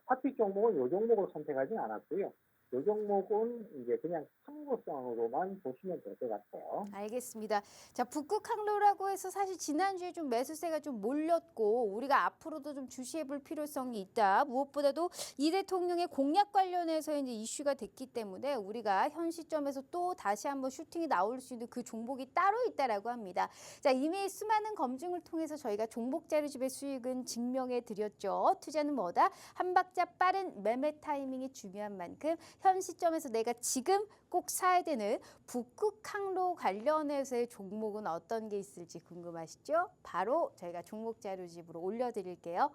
타픽 종목은 요 종목을 선택하진 않았고요. 요 종목은 이제 그냥 참고성으로만 보시면 될 것 같아요. 알겠습니다. 자, 북극 항로라고 해서 사실 지난주에 좀 매수세가 좀 몰렸고 우리가 앞으로도 좀 주시해 볼 필요성이 있다. 무엇보다도 이 대통령의 공약 관련해서 이제 이슈가 됐기 때문에 우리가 현 시점에서 또 다시 한번 슈팅이 나올 수 있는 그 종목이 따로 있다라고 합니다. 자, 이미 수많은 검증을 통해서 저희가 종목 자료집의 수익은 증명해 드렸죠. 투자는 뭐다? 한 박자 빠른 매매 타이밍이 중요한 만큼 현 시점에서 내가 지금 꼭 사야 되는 북극 항로 관련해서의 종목은 어떤 게 있을지 궁금하시죠? 바로 저희가 종목 자료집으로 올려드릴게요.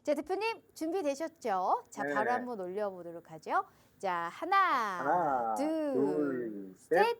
자, 대표님 준비되셨죠? 자, 바로 네. 한번 올려보도록 하죠. 자, 하나, 하나, 둘, 둘, 셋. 셋,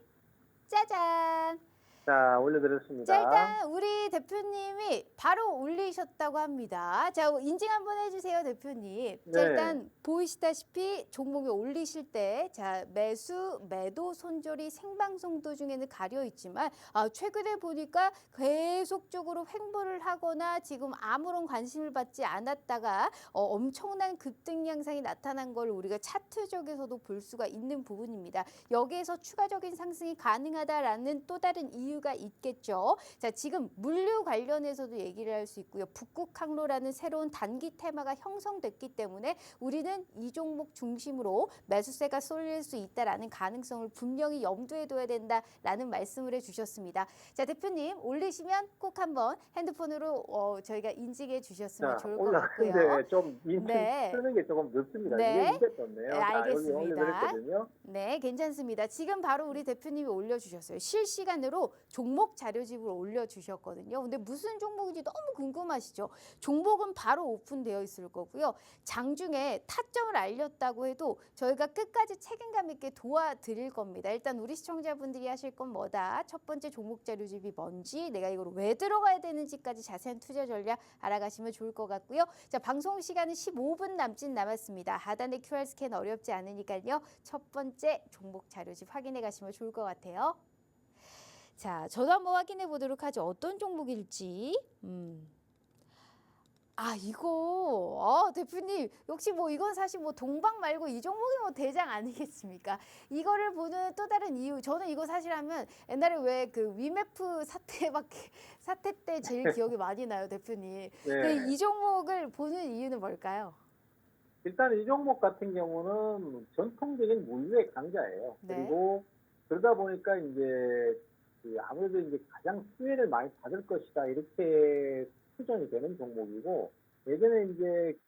짜잔! 자, 자, 올려드렸습니다. 일단 우리 대표님이 바로 올리셨다고 합니다. 자, 인증 한번 해주세요, 대표님. 자, 네. 일단 보이시다시피 종목이 올리실 때, 자, 매수, 매도, 손절이 생방송 도중에는 가려 있지만, 최근에 보니까 계속적으로 횡보를 하거나 지금 아무런 관심을 받지 않았다가 엄청난 급등 양상이 나타난 걸 우리가 차트적에서도 볼 수가 있는 부분입니다. 여기에서 추가적인 상승이 가능하다라는 또 다른 이유가 있겠죠. 자, 지금 물류 관련해서도 얘기를 할 수 있고요. 북극 항로라는 새로운 단기 테마가 형성됐기 때문에 우리는 이 종목 중심으로 매수세가 쏠릴 수 있다라는 가능성을 분명히 염두에 둬야 된다라는 말씀을 해주셨습니다. 자, 대표님 올리시면 꼭 한번 핸드폰으로 저희가 인증해 주셨으면 자, 좋을 것 같고요. 올라갔는데 좀 인증 네. 쓰는 게 조금 늦습니다. 네. 이게 문제 떴네요. 네, 자, 여기 알겠습니다. 올려드렸거든요. 네, 괜찮습니다. 지금 바로 우리 대표님이 올려주셨어요. 실시간으로 종목 자료집을 올려주셨거든요. 근데 무슨 종목인지 너무 궁금하시죠? 종목은 바로 오픈되어 있을 거고요. 장중에 타점을 알렸다고 해도 저희가 끝까지 책임감 있게 도와드릴 겁니다. 일단 우리 시청자분들이 하실 건 뭐다? 첫 번째 종목 자료집이 뭔지, 내가 이걸 왜 들어가야 되는지까지 자세한 투자 전략 알아가시면 좋을 것 같고요. 자, 방송 시간은 15분 남짓 남았습니다. 하단에 QR 스캔 어렵지 않으니까요. 첫 번째 종목 자료집 확인해 가시면 좋을 것 같아요. 자, 저도 한번 확인해 보도록 하죠. 어떤 종목일지. 이거, 대표님, 역시 뭐 이건 사실 뭐 동방 말고 이 종목이 뭐 대장 아니겠습니까? 이거를 보는 또 다른 이유, 저는 이거 사실 하면 옛날에 왜 그 위메프 사태 때 제일 기억이 많이 나요, 대표님. 근데 네. 이 종목을 보는 이유는 뭘까요? 일단 이 종목 같은 경우는 전통적인 물류의 강자예요. 네. 그리고 그러다 보니까 이제 그 아무래도 이제 가장 수혜를 많이 받을 것이다 이렇게 추정이 되는 종목이고 예전에 이제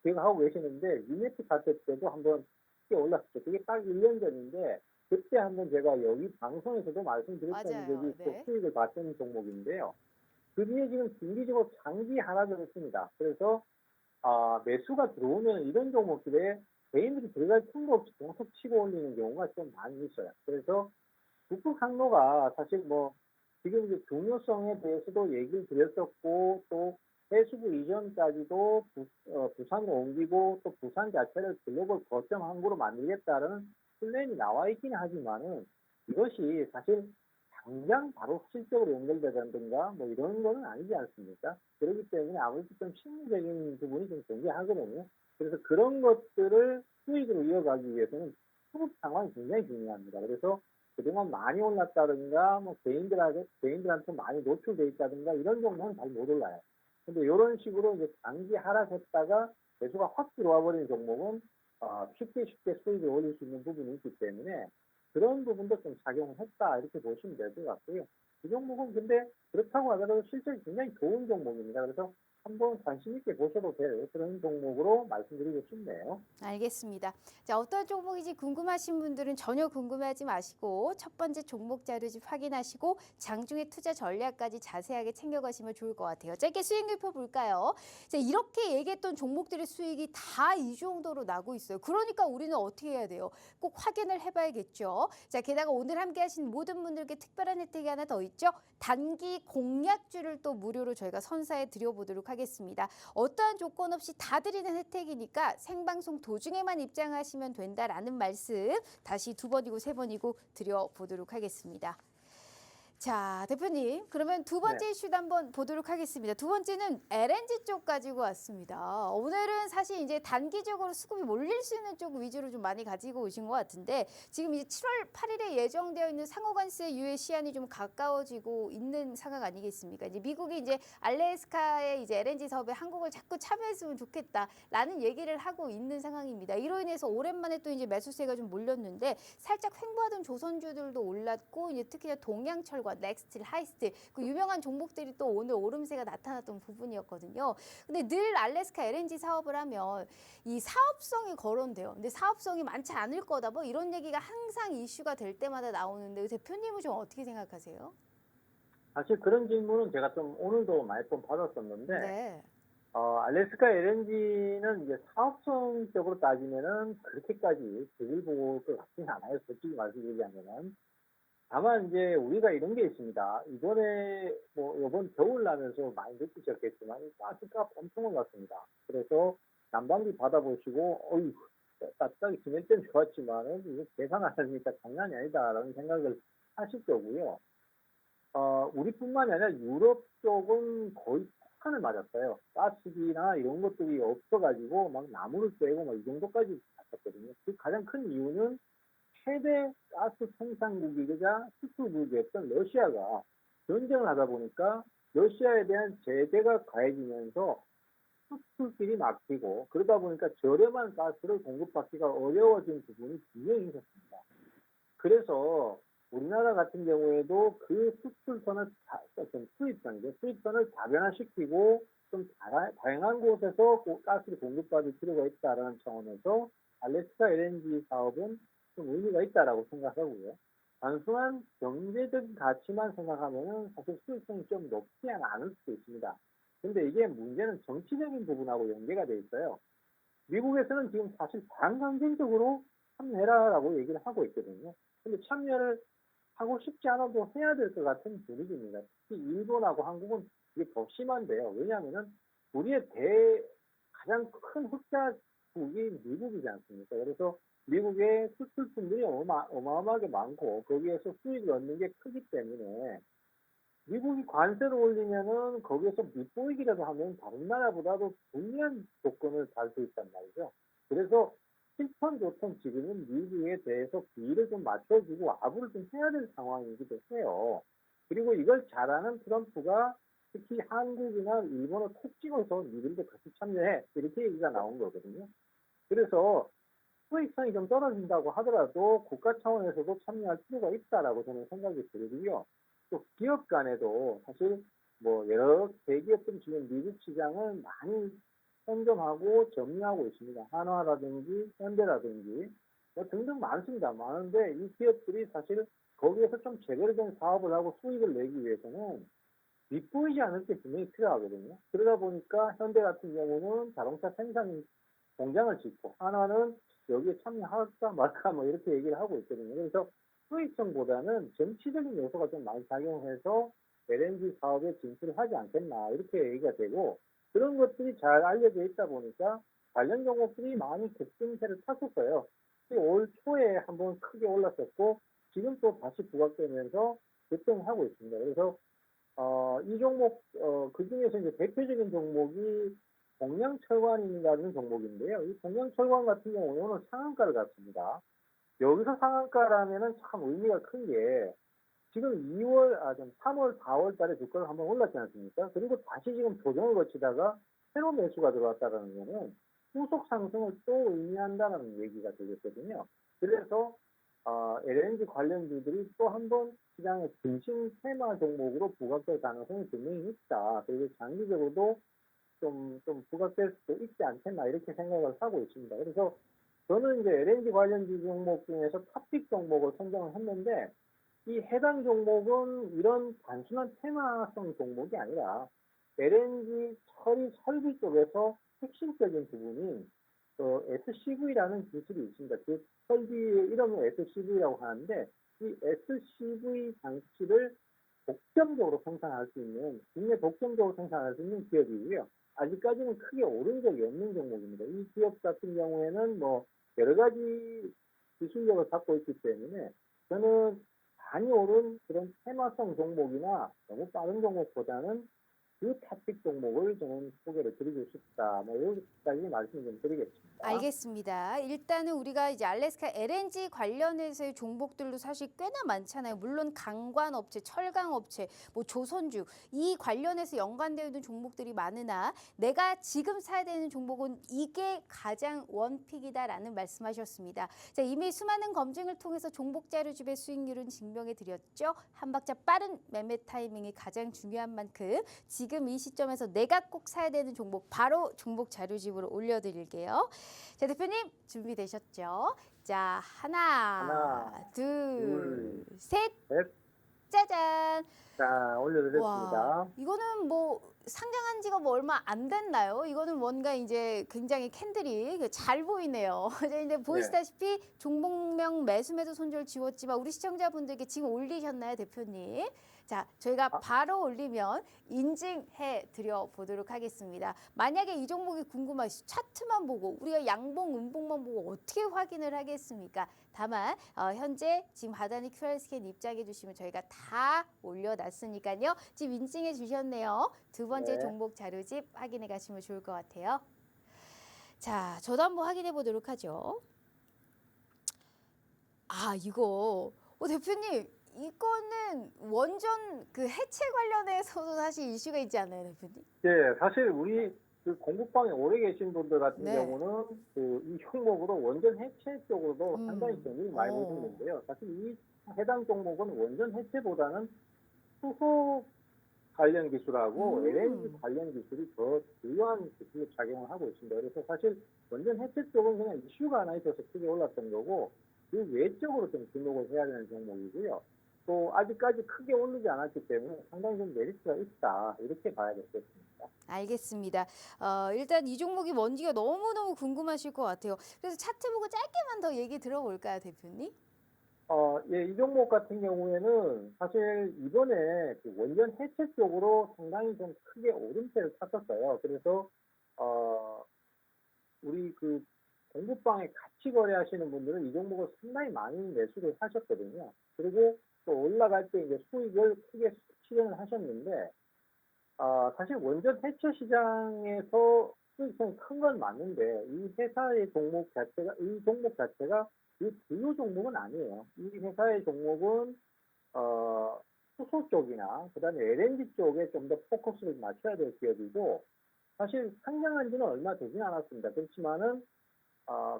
기억하고 계시는데 위메트 사태 때도 한번 크게 올랐었죠. 그게 딱 1년 전인데 그때 한번 제가 여기 방송에서도 말씀드렸던 적이 맞아요. 있고 네. 수익을 봤던 종목인데요. 그 뒤에 지금 중기적으로 장기 하락을 했습니다. 그래서 매수가 들어오면 이런 종목들에 개인들이 들어갈 틈도 없이 계속 치고 올리는 경우가 좀 많이 있어요. 그래서 북극 항로가 사실 뭐 지금 이제 중요성에 대해서도 얘기를 드렸었고 또 해수부 이전까지도 부산으로 옮기고 또 부산 자체를 글로벌 거점 항구로 만들겠다는 플랜이 나와 있긴 하지만은 이것이 사실 당장 바로 실적으로 연결되든가 뭐 이런 거는 아니지 않습니까? 그렇기 때문에 아무래도 좀 심리적인 부분이 좀 존재하거든요. 그래서 그런 것들을 수익으로 이어가기 위해서는 수급 상황이 굉장히 중요합니다. 그래서 그동안 많이 올랐다든가 뭐 개인들한테 많이 노출돼 있다든가 이런 정도는 잘 못 올라요. 근데 이런 식으로 이제 단기 하락했다가 매수가 확 들어와 버리는 종목은 쉽게 수익을 올릴 수 있는 부분이 있기 때문에 그런 부분도 좀 작용을 했다 이렇게 보시면 될 것 같고요. 이 종목은 근데 그렇다고 하더라도 실적이 굉장히 좋은 종목입니다. 그래서 한번 관심 있게 보셔도 될 그런 종목으로 말씀드리고 싶네요. 알겠습니다. 자, 어떤 종목인지 궁금하신 분들은 전혀 궁금해하지 마시고 첫 번째 종목 자료집 확인하시고 장중에 투자 전략까지 자세하게 챙겨가시면 좋을 것 같아요. 짧게 수익률표 볼까요? 자, 이렇게 얘기했던 종목들의 수익이 다 이 정도로 나고 있어요. 그러니까 우리는 어떻게 해야 돼요? 꼭 확인을 해봐야겠죠. 자, 게다가 오늘 함께하신 모든 분들께 특별한 혜택이 하나 더 있죠. 단기 공략주를 또 무료로 저희가 선사해 드려보도록 하겠습니다. 어떠한 조건 없이 다 드리는 혜택이니까 생방송 도중에만 입장하시면 된다라는 말씀 다시 두 번이고 세 번이고 드려보도록 하겠습니다. 자, 대표님, 그러면 두 네. 번째 이슈도 한번 보도록 하겠습니다. 두 번째는 LNG 쪽 가지고 왔습니다. 오늘은 사실 이제 단기적으로 수급이 몰릴 수 있는 쪽 위주로 좀 많이 가지고 오신 것 같은데 지금 이제 7월 8일에 예정되어 있는 상호관세 유예 시한이 좀 가까워지고 있는 상황 아니겠습니까? 이제 미국이 이제 알래스카의 이제 LNG 사업에 한국을 자꾸 참여했으면 좋겠다라는 얘기를 하고 있는 상황입니다. 이로 인해서 오랜만에 또 이제 매수세가 좀 몰렸는데 살짝 횡보하던 조선주들도 올랐고 이제 특히나 동양철과 넥스틸, 하이스틸 그 유명한 종목들이 또 오늘 오름세가 나타났던 부분이었거든요. 근데 늘 알래스카 LNG 사업을 하면 이 사업성이 거론돼요. 근데 사업성이 많지 않을 거다 뭐 이런 얘기가 항상 이슈가 될 때마다 나오는데 대표님은 좀 어떻게 생각하세요? 사실 그런 질문은 제가 좀 오늘도 많이 좀 받았었는데 네. 알래스카 LNG는 이제 사업성적으로 따지면은 그렇게까지 재질 볼 것 같지는 않아요. 솔직히 말씀드리자면은. 다만 이제 우리가 이런 게 있습니다. 이번에 뭐 이번 겨울 나면서 많이 느끼셨겠지만 가스값 엄청 올랐습니다. 그래서 난방비 받아보시고 어이 따뜻하게 지낼 땐 좋았지만은 이거 계산 안 하니까 장난이 아니다라는 생각을 하실 거고요. 우리뿐만이 아니라 유럽 쪽은 거의 폭탄을 맞았어요. 가스비나 이런 것들이 없어가지고 막 나무를 떼고 막 이 정도까지 갔었거든요. 그 가장 큰 이유는 최대 가스 생산국이자 수출국이었던 러시아가 전쟁을 하다 보니까 러시아에 대한 제재가 가해지면서 수출길이 막히고 그러다 보니까 저렴한 가스를 공급받기가 어려워진 부분이 분명히 있었습니다. 그래서 우리나라 같은 경우에도 그 수출선을 수입선을 다변화시키고 좀 다양한 곳에서 가스를 공급받을 필요가 있다는 차원에서 알래스카 LNG 사업은 좀 의미가 있다라고 생각하고요. 단순한 경제적인 가치만 생각하면은 사실 수익성이 좀 높지 않을 수도 있습니다. 근데 이게 문제는 정치적인 부분하고 연계가 돼 있어요. 미국에서는 지금 사실 반강제적으로 참여해라라고 얘기를 하고 있거든요. 근데 참여를 하고 싶지 않아도 해야 될 것 같은 분위기입니다. 특히 일본하고 한국은 이게 더 심한데요. 왜냐하면은 우리의 가장 큰 흑자국이 미국이지 않습니까? 그래서 미국의 수출품들이 어마어마하게 많고 거기에서 수익을 얻는 게 크기 때문에 미국이 관세를 올리면은 거기에서 밑보이기라도 하면 다른 나라보다도 불리한 조건을 달 수 있단 말이죠. 그래서 싫던 좋던 지금은 미국에 대해서 비율을 좀 맞춰주고 아부를 좀 해야 될 상황이기도 해요. 그리고 이걸 잘하는 트럼프가 특히 한국이나 일본을 콕 찍어서 니들도 같이 참여해 이렇게 얘기가 나온 거거든요. 그래서 수익성이 좀 떨어진다고 하더라도 국가 차원에서도 참여할 필요가 있다라고 저는 생각이 들고요. 또 기업 간에도 사실 뭐 여러 대기업들이 지금 미국 시장을 많이 선점하고 점유하고 있습니다. 한화라든지 현대라든지 뭐 등등 많습니다. 많은데 이 기업들이 사실 거기에서 좀 제대로 된 사업을 하고 수익을 내기 위해서는 밉보이지 않을 게 분명히 필요하거든요. 그러다 보니까 현대 같은 경우는 자동차 생산 공장을 짓고 한화는 여기에 참여할까 말까 뭐 이렇게 얘기를 하고 있거든요. 그래서 수익성보다는 정치적인 요소가 좀 많이 작용해서 LNG 사업에 진출을 하지 않겠나 이렇게 얘기가 되고 그런 것들이 잘 알려져 있다 보니까 관련 종목들이 많이 급등세를 탔었어요. 올 초에 한번 크게 올랐었고 지금 또 다시 부각되면서 급등하고 있습니다. 그래서 이 종목 그 중에서 이제 대표적인 종목이 동양철관이라는 종목인데요. 이 동양철관 같은 경우는 오늘 상한가를 갔습니다. 여기서 상한가라면은 참 의미가 큰 게 지금 3월, 4월 달에 주가가 한번 올랐지 않습니까? 그리고 다시 지금 조정을 거치다가 새로 매수가 들어왔다는 거는 후속 상승을 또 의미한다는 얘기가 되겠거든요. 그래서 LNG 관련주들이 또 한 번 시장의 중심 테마 종목으로 부각될 가능성이 분명히 있다. 그리고 장기적으로도 좀 부각될 수도 있지 않겠나 이렇게 생각을 하고 있습니다. 그래서 저는 이제 LNG 관련주 종목 중에서 탑픽 종목을 선정을 했는데 이 해당 종목은 이런 단순한 테마성 종목이 아니라 LNG 처리 설비 쪽에서 핵심적인 부분인 SCV라는 기술이 있습니다. 그 설비의 이름은 SCV라고 하는데 이 SCV 장치를 독점적으로 생산할 수 있는 국내 독점적으로 생산할 수 있는 기업이고요. 아직까지는 크게 오른 적이 없는 종목입니다. 이 기업 같은 경우에는 뭐 여러 가지 기술력을 갖고 있기 때문에 저는 많이 오른 그런 테마성 종목이나 너무 빠른 종목보다는 그 탑픽 종목을 저는 소개를 드리고 싶다. 뭐 여기까지 말씀 좀 드리겠습니다. 알겠습니다. 일단은 우리가 이제 알래스카 LNG 관련해서의 종목들도 사실 꽤나 많잖아요. 물론 강관업체, 철강업체, 뭐 조선주 이 관련해서 연관되어 있는 종목들이 많으나 내가 지금 사야 되는 종목은 이게 가장 원픽이다라는 말씀하셨습니다. 자, 이미 수많은 검증을 통해서 종목 자료집의 수익률은 증명해 드렸죠. 한 박자 빠른 매매 타이밍이 가장 중요한 만큼 지금 이 시점에서 내가 꼭 사야 되는 종목 바로 종목 자료집으로 올려드릴게요. 자, 대표님 준비되셨죠? 자, 하나, 둘, 셋, 셋. 짜잔. 자, 올려드렸습니다. 와, 이거는 뭐 상장한 지가 뭐 얼마 안 됐나요? 이거는 뭔가 이제 굉장히 캔들이 잘 보이네요. 이제 보이시다시피 종목명 매수 손절 지웠지만 우리 시청자분들께 지금 올리셨나요, 대표님? 자, 저희가 바로 올리면 인증해 드려 보도록 하겠습니다. 만약에 이 종목이 궁금하시 차트만 보고 우리가 양봉, 음봉만 보고 어떻게 확인을 하겠습니까? 다만 현재 지금 하단에 QR 스캔 입장해 주시면 저희가 다 올려놨으니까요. 지금 인증해 주셨네요. 두 번째 네. 종목 자료집 확인해 가시면 좋을 것 같아요. 자, 저도 한번 확인해 보도록 하죠. 아, 이거 대표님 이거는 원전 그 해체 관련해서도 사실 이슈가 있지 않나요, 대표님? 예, 사실 우리 그 공부방에 오래 계신 분들 같은 네. 경우는 이 종목으로 원전 해체 쪽으로도 상당히 재미를 많이 어. 보셨는데요. 사실 이 해당 종목은 원전 해체보다는 수소 관련 기술하고 LNG 관련 기술이 더 중요한 기술로 작용을 하고 있습니다. 그래서 사실 원전 해체 쪽은 그냥 이슈가 하나 있어서 크게 올랐던 거고 그 외적으로 좀 주목을 해야 되는 종목이고요. 또 아직까지 크게 오르지 않았기 때문에 상당히 좀 메리트가 있다 이렇게 봐야 되겠습니다. 알겠습니다. 일단 이 종목이 뭔지가 너무너무 궁금하실 것 같아요. 그래서 차트 보고 짧게만 더 얘기 들어볼까요, 대표님? 예, 이 종목 같은 경우에는 사실 이번에 그 원전 해체 쪽으로 상당히 좀 크게 오름세를 탔었어요. 그래서 우리 그 공부방에 같이 거래하시는 분들은 이 종목을 상당히 많이 매수를 하셨거든요. 그리고 또 올라갈 때 이제 수익을 크게 실현을 하셨는데, 사실 원전 해처 시장에서 수익성이 큰 건 맞는데, 이 종목 자체가 이 주요 종목은 아니에요. 이 회사의 종목은, 수소 쪽이나, 그 다음에 LNG 쪽에 좀 더 포커스를 맞춰야 될 기업이고, 사실 상장한 지는 얼마 되진 않았습니다. 그렇지만은,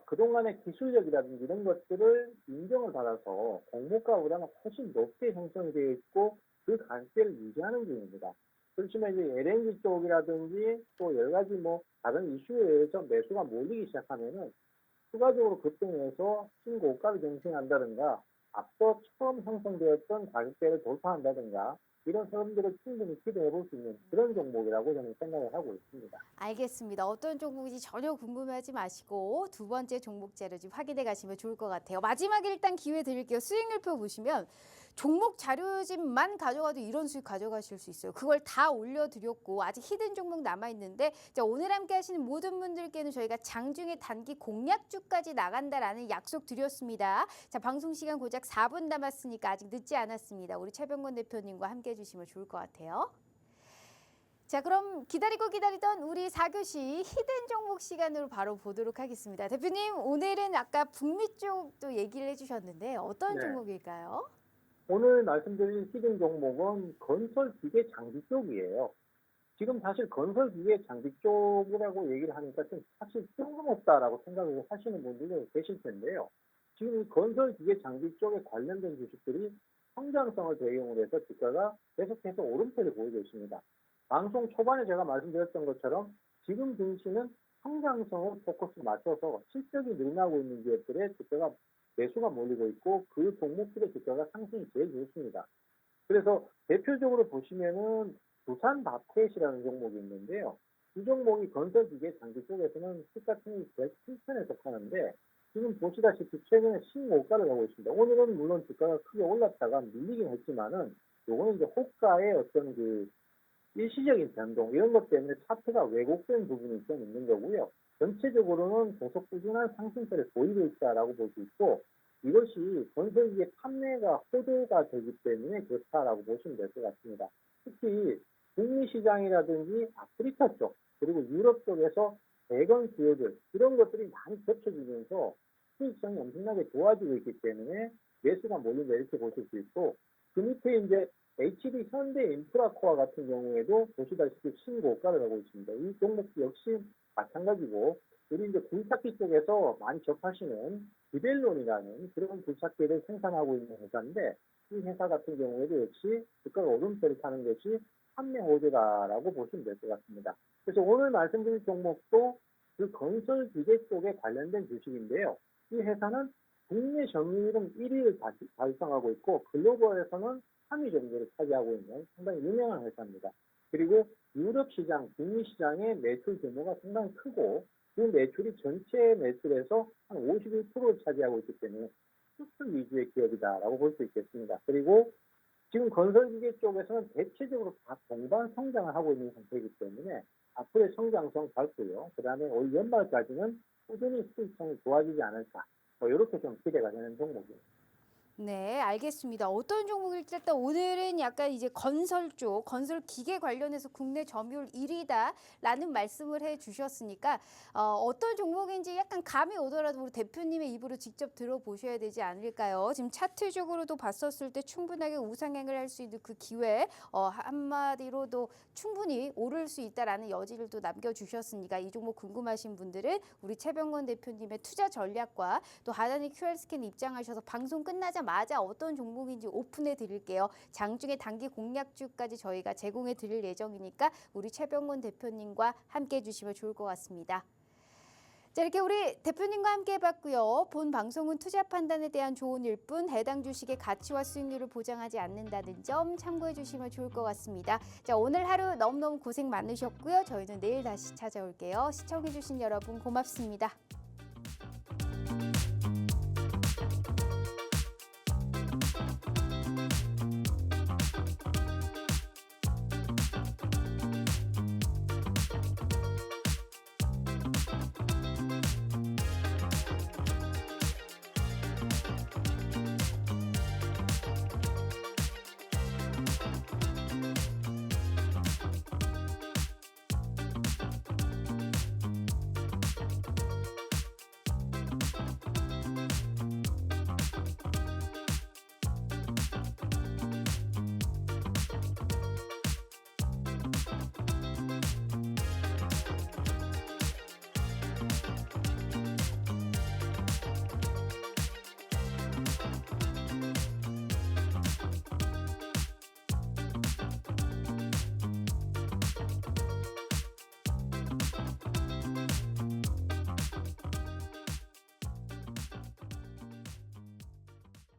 그동안의 기술력이라든지 이런 것들을 인정을 받아서 공모가보다는 훨씬 높게 형성이 되어 있고 그 관계를 유지하는 중입니다. 그렇지만 이제 LNG 쪽이라든지 또 여러 가지 뭐 다른 이슈에 의해서 매수가 몰리기 시작하면은 추가적으로 급등해서 신고가를 경신한다든가 앞서 처음 형성되었던 가격대를 돌파한다든가 이런 흐름들을 충분히 기대해 볼 수 있는 그런 종목이라고 저는 생각을 하고 있습니다. 알겠습니다. 어떤 종목인지 전혀 궁금해하지 마시고 두 번째 종목 자료 좀 확인해 가시면 좋을 것 같아요. 마지막에 일단 기회 드릴게요. 수익률표 보시면 종목 자료집만 가져가도 이런 수익 가져가실 수 있어요. 그걸 다 올려드렸고 아직 히든 종목 남아있는데 자, 오늘 함께 하시는 모든 분들께는 저희가 장중에 단기 공략주까지 나간다라는 약속 드렸습니다. 자, 방송 시간 고작 4분 남았으니까 아직 늦지 않았습니다. 우리 최병권 대표님과 함께 해주시면 좋을 것 같아요. 자, 그럼 기다리던 우리 4교시 히든 종목 시간으로 바로 보도록 하겠습니다. 대표님, 오늘은 아까 북미 쪽도 얘기를 해주셨는데 어떤 네. 종목일까요? 오늘 말씀드린 히든 종목은 건설기계 장비 쪽이에요. 지금 사실 건설기계 장비 쪽이라고 얘기를 하니까 좀 사실 뜬금없다라고 생각을 하시는 분들도 계실 텐데요. 지금 이 건설기계 장비 쪽에 관련된 주식들이 성장성을 배경으로 해서 주가가 계속해서 오름세를 보이고 있습니다. 방송 초반에 제가 말씀드렸던 것처럼 지금 증시는 성장성을 포커스 맞춰서 실적이 늘어나고 있는 기업들의 주가가 매수가 몰리고 있고 그 종목들의 주가가 상승이 제일 좋습니다. 그래서 대표적으로 보시면은 두산 바켓이라는 종목이 있는데요. 이 종목이 건설기계 장비 쪽에서는 시가총액이 107편에 속하는데 지금 보시다시피 최근에 신고가를 하고 있습니다. 오늘은 물론 주가가 크게 올랐다가 밀리긴 했지만은 요거는 이제 호가의 어떤 그 일시적인 변동 이런 것 때문에 차트가 왜곡된 부분이 좀 있는 거고요. 전체적으로는 계속 꾸준한 상승세를 보이고 있다라고 볼 수 있고 이것이 건설기계 판매가 호조가 되기 때문에 그렇다라고 보시면 될 것 같습니다. 특히 북미 시장이라든지 아프리카 쪽 그리고 유럽 쪽에서 대건 수요들 이런 것들이 많이 겹쳐지면서 수익성이 엄청나게 좋아지고 있기 때문에 매수가 몰린다 이렇게 보실 수 있고 그 밑에 이제 HD 현대 인프라코어 같은 경우에도 보시다시피 신고가를 하고 있습니다. 이 종목도 역시 마찬가지고 우리 이제 굴착기 쪽에서 많이 접하시는 디벨론이라는 그런 굴착기를 생산하고 있는 회사인데 이 회사 같은 경우에도 역시 주가가 오름세를 타는 것이 판매 호재다라고 보시면 될 것 같습니다. 그래서 오늘 말씀드린 종목도 그 건설 기계 쪽에 관련된 주식인데요. 이 회사는 국내 점유율은 1위를 달성하고 있고 글로벌에서는 3위 정도를 차지하고 있는 상당히 유명한 회사입니다. 그리고 유럽 시장, 북미 시장의 매출 규모가 상당히 크고 그 매출이 전체 매출에서 한 51%를 차지하고 있기 때문에 수출 위주의 기업이다라고 볼 수 있겠습니다. 그리고 지금 건설기계 쪽에서는 대체적으로 다 동반 성장을 하고 있는 상태이기 때문에 앞으로의 성장성 밝고요. 그 다음에 올 연말까지는 꾸준히 수익성이 좋아지지 않을까. 이렇게 좀 기대가 되는 종목입니다. 네, 알겠습니다. 어떤 종목일지 일단 오늘은 약간 이제 건설 쪽, 건설 기계 관련해서 국내 점유율 1위다라는 말씀을 해 주셨으니까 어떤 종목인지 약간 감이 오더라도 우리 대표님의 입으로 직접 들어보셔야 되지 않을까요? 지금 차트적으로도 봤었을 때 충분하게 우상향을 할 수 있는 그 기회 한마디로도 충분히 오를 수 있다라는 여지를 또 남겨주셨으니까 이 종목 궁금하신 분들은 우리 최병권 대표님의 투자 전략과 또 하단에 QR 스캔 입장하셔서 방송 끝나자마자 어떤 종목인지 오픈해 드릴게요. 장중에 단기 공략주까지 저희가 제공해 드릴 예정이니까 우리 최병권 대표님과 함께 해주시면 좋을 것 같습니다. 자, 이렇게 우리 대표님과 함께 해봤고요. 본 방송은 투자 판단에 대한 조언일 뿐 해당 주식의 가치와 수익률을 보장하지 않는다는 점 참고해 주시면 좋을 것 같습니다. 자, 오늘 하루 너무너무 고생 많으셨고요. 저희는 내일 다시 찾아올게요. 시청해 주신 여러분 고맙습니다.